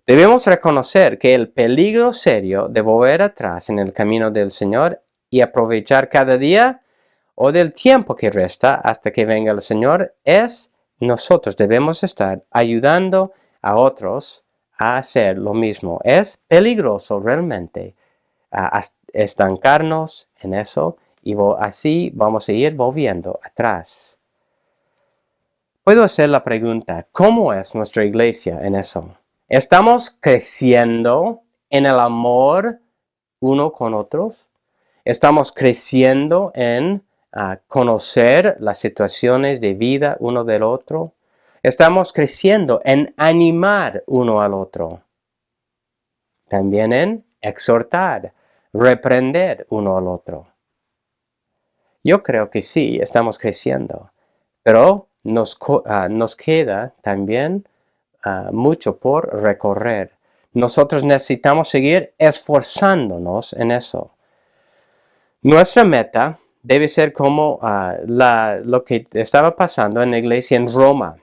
Debemos reconocer que el peligro serio de volver atrás en el camino del Señor y aprovechar cada día o del tiempo que resta hasta que venga el Señor es nosotros debemos estar ayudando a otros a hacer lo mismo. Es peligroso realmente estancarnos en eso y así vamos a ir volviendo atrás. Puedo hacer la pregunta, ¿cómo es nuestra iglesia en eso? ¿Estamos creciendo en el amor uno con otros? ¿Estamos creciendo en conocer las situaciones de vida uno del otro? Estamos creciendo en animar uno al otro. También en exhortar, reprender uno al otro. Yo creo que sí, estamos creciendo, pero nos queda también mucho por recorrer. Nosotros necesitamos seguir esforzándonos en eso. Nuestra meta debe ser como lo que estaba pasando en la iglesia en Roma.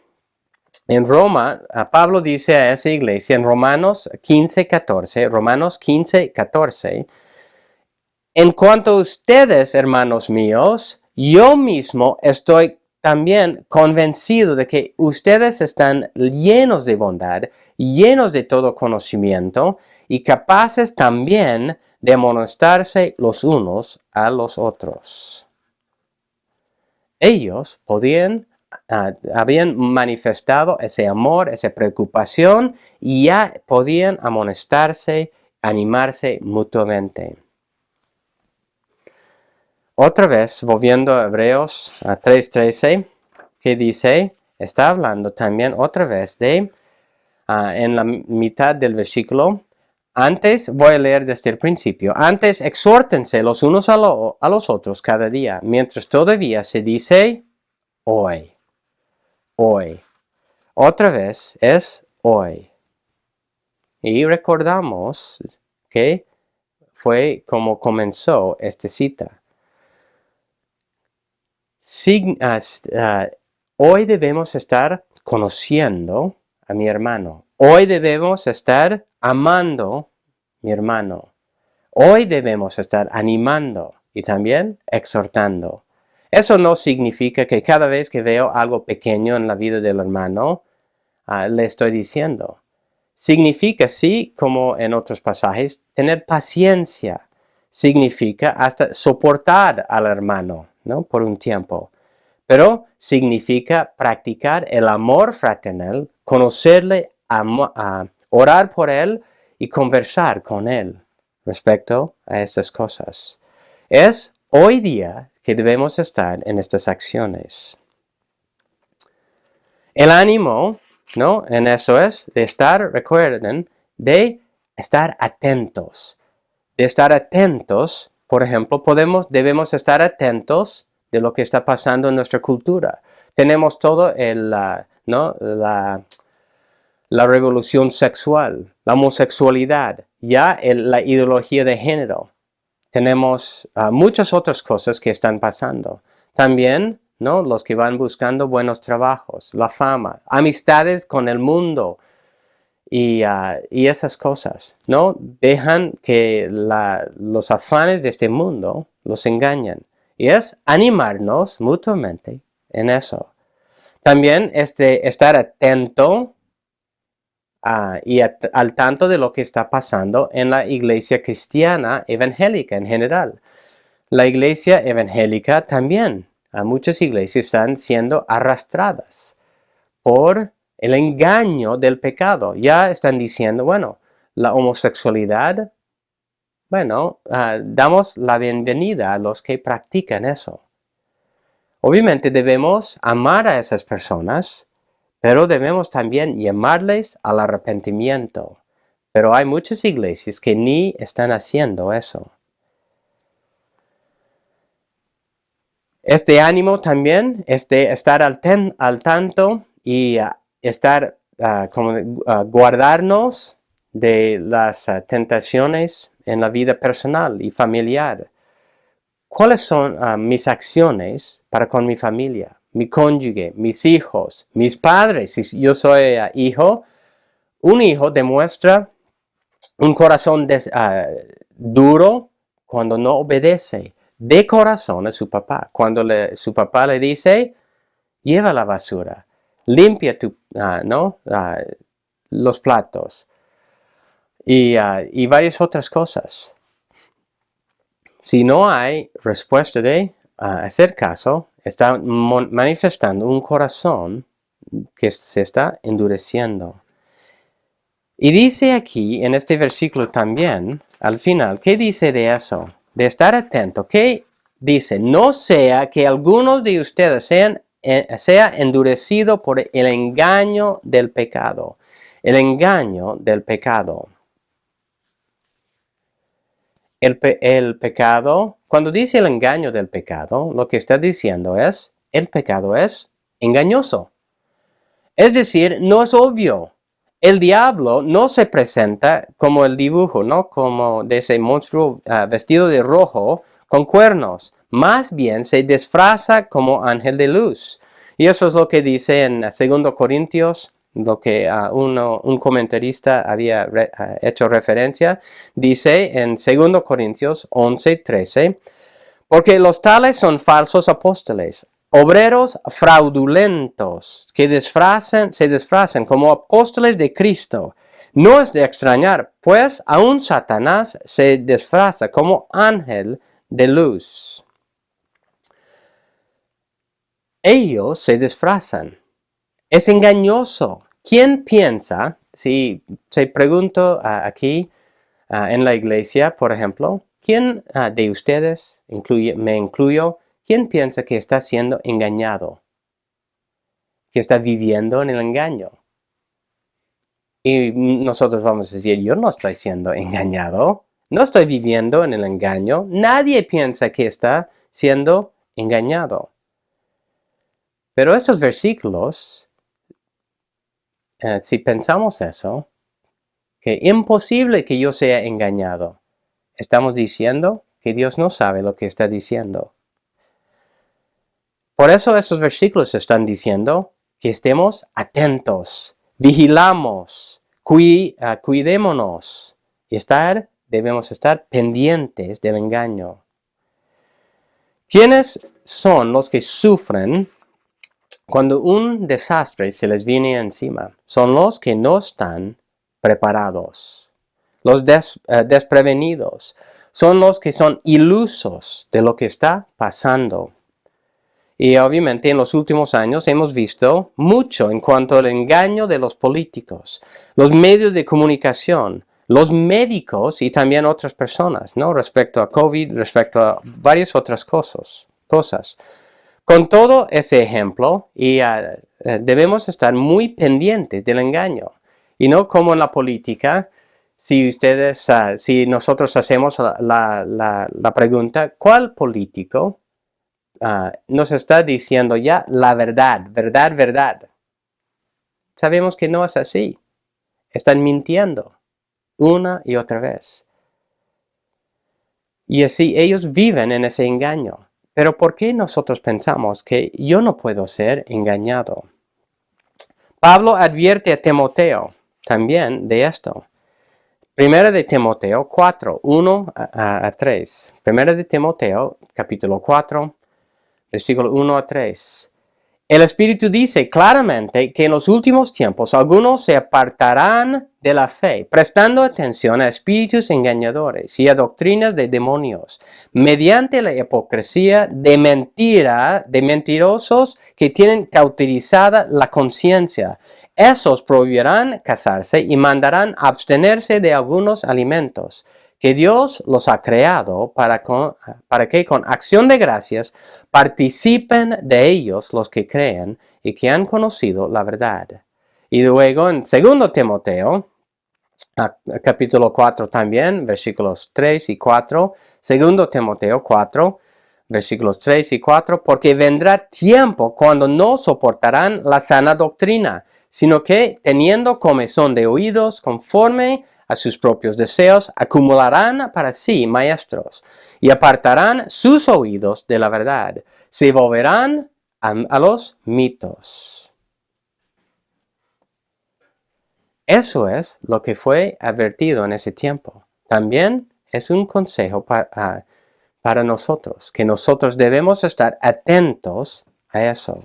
En Roma, Pablo dice a esa iglesia en Romanos 15:14, en cuanto a ustedes, hermanos míos, yo mismo estoy también convencido de que ustedes están llenos de bondad, llenos de todo conocimiento y capaces también de amonestarse los unos a los otros. Ellos habían manifestado ese amor, esa preocupación y ya podían amonestarse, animarse mutuamente. Otra vez, volviendo a Hebreos 3:13, que dice, está hablando también otra vez de, en la mitad del versículo, antes, voy a leer desde el principio, antes exhórtense los unos a los otros cada día, mientras todavía se dice hoy. Hoy. Otra vez es hoy. Y recordamos que fue como comenzó esta cita. Hoy debemos estar conociendo a mi hermano. Hoy debemos estar amando mi hermano. Hoy debemos estar animando y también exhortando. Eso no significa que cada vez que veo algo pequeño en la vida del hermano, le estoy diciendo. Significa, sí, como en otros pasajes, tener paciencia. Significa hasta soportar al hermano, ¿no? Por un tiempo. Pero significa practicar el amor fraternal, conocerle, orar por él y conversar con él respecto a estas cosas. Es hoy día que debemos estar en estas acciones. El ánimo, ¿no? En eso es de estar, recuerden, de estar atentos. De estar atentos, por ejemplo, debemos estar atentos de lo que está pasando en nuestra cultura. Tenemos todo ¿no? La revolución sexual, la homosexualidad, ya la ideología de género. Tenemos muchas otras cosas que están pasando. También, ¿no? Los que van buscando buenos trabajos, la fama, amistades con el mundo y esas cosas, ¿no? Dejan que los afanes de este mundo los engañen. Y es animarnos mutuamente en eso. También estar atento y al tanto de lo que está pasando en la iglesia cristiana evangélica en general. La iglesia evangélica también, muchas iglesias están siendo arrastradas por el engaño del pecado. Ya están diciendo, bueno, la homosexualidad, bueno, damos la bienvenida a los que practican eso. Obviamente debemos amar a esas personas, pero debemos también llamarles al arrepentimiento. Pero hay muchas iglesias que ni están haciendo eso. Este ánimo también es de estar al tanto y guardarnos de las tentaciones en la vida personal y familiar. ¿Cuáles son mis acciones para con mi familia, mi cónyuge, mis hijos, mis padres? Si yo soy hijo, un hijo demuestra un corazón duro cuando no obedece de corazón a su papá. Cuando su papá le dice, lleva la basura, limpia los platos y varias otras cosas. Si no hay respuesta de hacer caso, está manifestando un corazón que se está endureciendo. Y dice aquí, en este versículo también, al final, ¿qué dice de eso? De estar atento. ¿Qué dice? No sea que algunos de ustedes sea endurecido por el engaño del pecado. El engaño del pecado. El pecado, cuando dice el engaño del pecado, lo que está diciendo es, el pecado es engañoso. Es decir, no es obvio. El diablo no se presenta como el dibujo, ¿no? Como de ese monstruo vestido de rojo con cuernos. Más bien se disfraza como ángel de luz. Y eso es lo que dice en 2 Corintios, lo que un comentarista había hecho referencia. Dice en 2 Corintios 11:13, porque los tales son falsos apóstoles, obreros fraudulentos que se disfrazan como apóstoles de Cristo. No es de extrañar, pues aún Satanás se disfraza como ángel de luz. Ellos se disfrazan. Es engañoso. ¿Quién piensa, si se pregunto aquí en la iglesia, por ejemplo, quién de ustedes, me incluyo, quién piensa que está siendo engañado? Que está viviendo en el engaño. Y nosotros vamos a decir, yo no estoy siendo engañado, no estoy viviendo en el engaño, nadie piensa que está siendo engañado. Pero estos versículos, si pensamos eso, que imposible que yo sea engañado, estamos diciendo que Dios no sabe lo que está diciendo. Por eso estos versículos están diciendo que estemos atentos, vigilamos, cuidémonos y estar debemos estar pendientes del engaño. ¿Quiénes son los que sufren cuando un desastre se les viene encima? Son los que no están preparados, los desprevenidos. Son los que son ilusos de lo que está pasando. Y obviamente en los últimos años hemos visto mucho en cuanto al engaño de los políticos, los medios de comunicación, los médicos y también otras personas, ¿no? Respecto a COVID, respecto a varias otras cosas. Con todo ese ejemplo, debemos estar muy pendientes del engaño. Y no como en la política, si nosotros hacemos la pregunta, ¿cuál político nos está diciendo ya la verdad? Sabemos que no es así. Están mintiendo una y otra vez. Y así ellos viven en ese engaño. Pero ¿por qué nosotros pensamos que yo no puedo ser engañado? Pablo advierte a Timoteo también de esto. Primera de Timoteo 4, 1 a 3. Primera de Timoteo, capítulo 4, versículo 1 a 3. El Espíritu dice claramente que en los últimos tiempos algunos se apartarán de la fe, prestando atención a espíritus engañadores y a doctrinas de demonios, mediante la hipocresía de mentirosos que tienen cauterizada la conciencia. Esos prohibirán casarse y mandarán abstenerse de algunos alimentos que Dios los ha creado para que con acción de gracias participen de ellos los que creen y que han conocido la verdad. Y luego en 2 Timoteo, capítulo 4 también, versículos 3 y 4, 2 Timoteo 4, versículos 3 y 4, porque vendrá tiempo cuando no soportarán la sana doctrina, sino que, teniendo comezón de oídos, conforme a sus propios deseos, acumularán para sí maestros, y apartarán sus oídos de la verdad. Se volverán a los mitos. Eso es lo que fue advertido en ese tiempo. También es un consejo para nosotros, que nosotros debemos estar atentos a eso.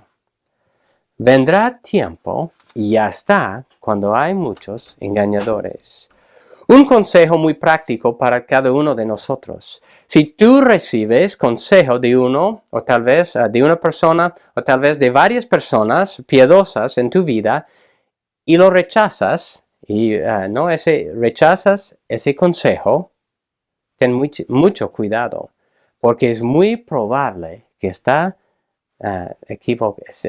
Vendrá tiempo, y ya está, cuando hay muchos engañadores. Un consejo muy práctico para cada uno de nosotros. Si tú recibes consejo de uno, o tal vez de una persona, o tal vez de varias personas piadosas en tu vida, y lo rechazas, rechazas ese consejo, ten mucho cuidado, porque es muy probable que está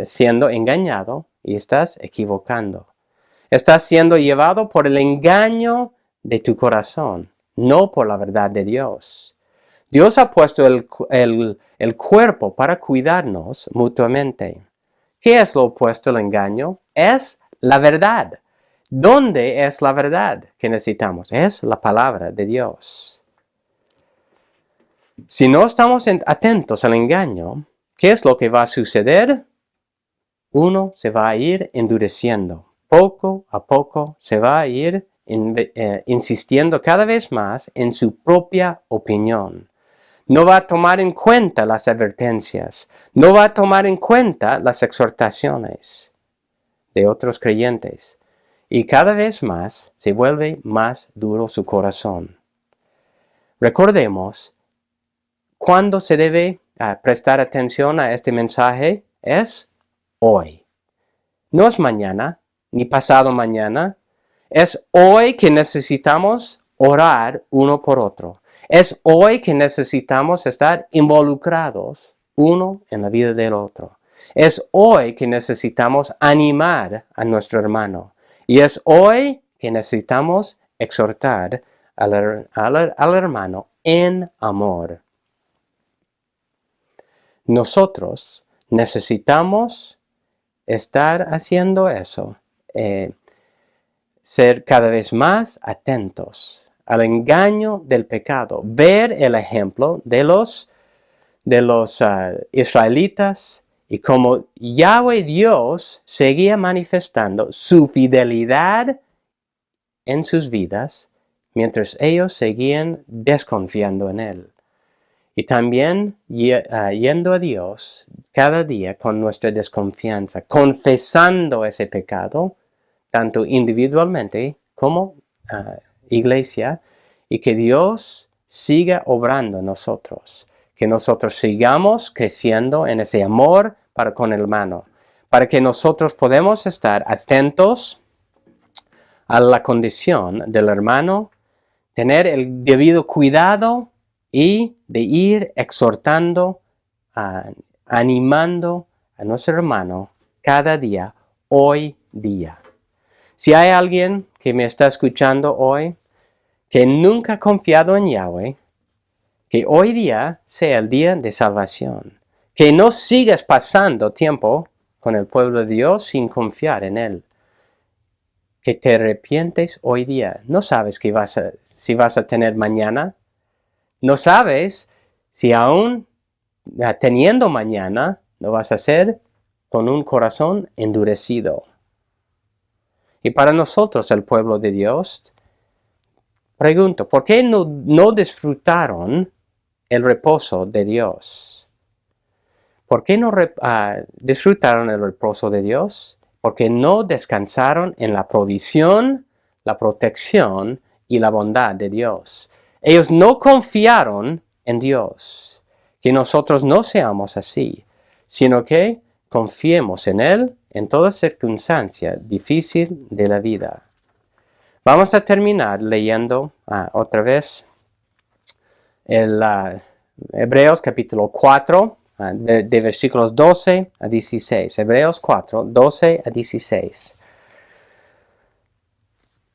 siendo engañado y estás equivocando. Estás siendo llevado por el engaño de tu corazón, no por la verdad de Dios. Dios ha puesto el cuerpo para cuidarnos mutuamente. ¿Qué es lo opuesto al engaño? Es la verdad. ¿Dónde es la verdad que necesitamos? Es la palabra de Dios. Si no estamos atentos al engaño, ¿qué es lo que va a suceder? Uno se va a ir endureciendo. Poco a poco se va a ir insistiendo cada vez más en su propia opinión. No va a tomar en cuenta las advertencias. No va a tomar en cuenta las exhortaciones de otros creyentes. Y cada vez más se vuelve más duro su corazón. Recordemos, ¿cuándo se debe prestar atención a este mensaje? Es hoy. No es mañana, ni pasado mañana. Es hoy que necesitamos orar uno por otro. Es hoy que necesitamos estar involucrados uno en la vida del otro. Es hoy que necesitamos animar a nuestro hermano. Y es hoy que necesitamos exhortar al hermano en amor. Nosotros necesitamos estar haciendo eso, ser cada vez más atentos al engaño del pecado, ver el ejemplo de los israelitas y cómo Yahweh Dios seguía manifestando su fidelidad en sus vidas, mientras ellos seguían desconfiando en Él. Y también yendo a Dios cada día con nuestra desconfianza, confesando ese pecado, tanto individualmente como iglesia, y que Dios siga obrando en nosotros, que nosotros sigamos creciendo en ese amor para con el hermano, para que nosotros podamos estar atentos a la condición del hermano, tener el debido cuidado y de ir exhortando, animando a nuestro hermano cada día, hoy día. Si hay alguien que me está escuchando hoy, que nunca ha confiado en Yahweh, que hoy día sea el día de salvación. Que no sigas pasando tiempo con el pueblo de Dios sin confiar en Él. Que te arrepientes hoy día. No sabes si vas a tener mañana. No sabes si aún teniendo mañana lo vas a hacer con un corazón endurecido. Y para nosotros, el pueblo de Dios, pregunto, ¿por qué no disfrutaron el reposo de Dios? ¿Por qué no disfrutaron el reposo de Dios? Porque no descansaron en la provisión, la protección y la bondad de Dios. Ellos no confiaron en Dios. Que nosotros no seamos así, sino que confiemos en Él en toda circunstancia difícil de la vida. Vamos a terminar leyendo otra vez el Hebreos capítulo 4, de versículos 12 a 16. Hebreos 4, 12 a 16.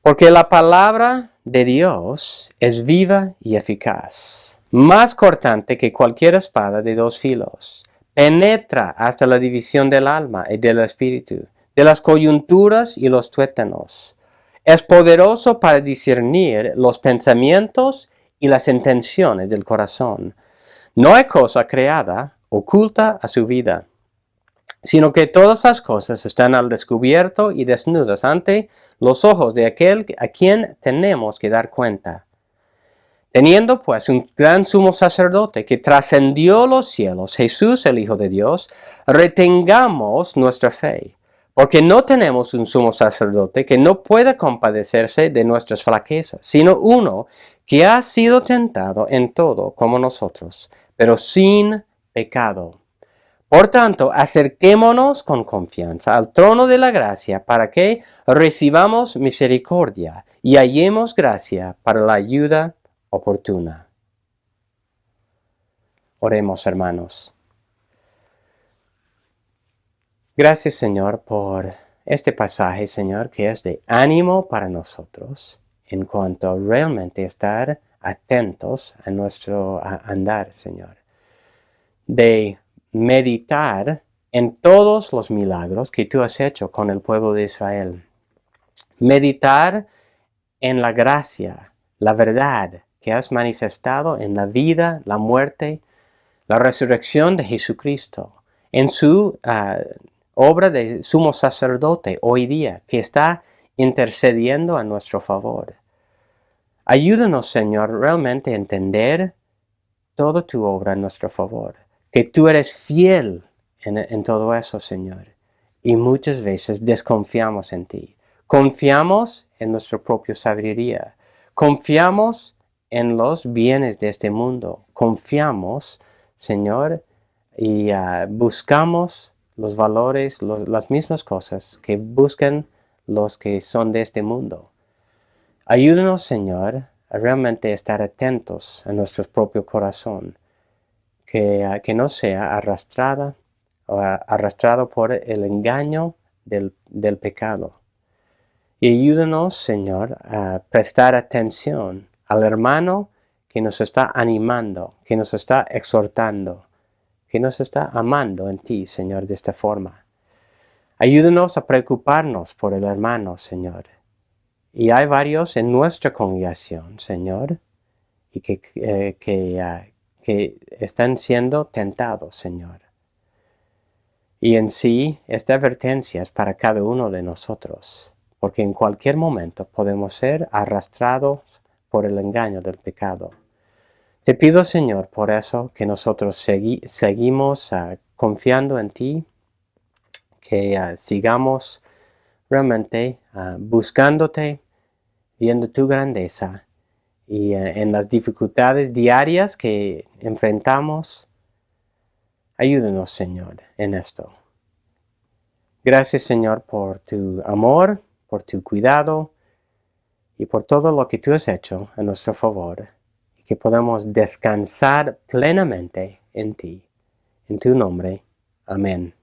Porque la palabra de Dios es viva y eficaz, más cortante que cualquier espada de dos filos. Penetra hasta la división del alma y del espíritu, de las coyunturas y los tuétanos. Es poderoso para discernir los pensamientos y las intenciones del corazón. No hay cosa creada oculta a su vida, sino que todas las cosas están al descubierto y desnudas ante los ojos de aquel a quien tenemos que dar cuenta. Teniendo pues un gran sumo sacerdote que trascendió los cielos, Jesús el Hijo de Dios, retengamos nuestra fe. Porque no tenemos un sumo sacerdote que no pueda compadecerse de nuestras flaquezas, sino uno que ha sido tentado en todo como nosotros, pero sin pecado. Por tanto, acerquémonos con confianza al trono de la gracia para que recibamos misericordia y hallemos gracia para la ayuda oportuna. Oremos, hermanos. Gracias, Señor, por este pasaje, Señor, que es de ánimo para nosotros en cuanto a realmente estar atentos a nuestro andar, Señor. De meditar en todos los milagros que tú has hecho con el pueblo de Israel. Meditar en la gracia, la verdad que has manifestado en la vida, la muerte, la resurrección de Jesucristo, en su obra de sumo sacerdote hoy día, que está intercediendo a nuestro favor. Ayúdanos, Señor, realmente a entender toda tu obra a nuestro favor, que tú eres fiel en todo eso, Señor, y muchas veces desconfiamos en ti. Confiamos en nuestra propia sabiduría, confiamos en los bienes de este mundo, confiamos, Señor, y buscamos los valores, las mismas cosas que buscan los que son de este mundo. Ayúdanos, Señor, a realmente estar atentos a nuestro propio corazón, que no sea arrastrado por el engaño del pecado. Y ayúdanos, Señor, a prestar atención al hermano que nos está animando, que nos está exhortando, que nos está amando en ti, Señor, de esta forma. Ayúdanos a preocuparnos por el hermano, Señor. Y hay varios en nuestra congregación, Señor, y que están siendo tentados, Señor. Y en sí, esta advertencia es para cada uno de nosotros, porque en cualquier momento podemos ser arrastrados por el engaño del pecado. Te pido, Señor, por eso que nosotros seguimos confiando en ti, que sigamos realmente buscándote, viendo tu grandeza y en las dificultades diarias que enfrentamos. Ayúdanos, Señor, en esto. Gracias, Señor, por tu amor, por tu cuidado y por todo lo que tú has hecho a nuestro favor. Y que podamos descansar plenamente en ti. En tu nombre. Amén.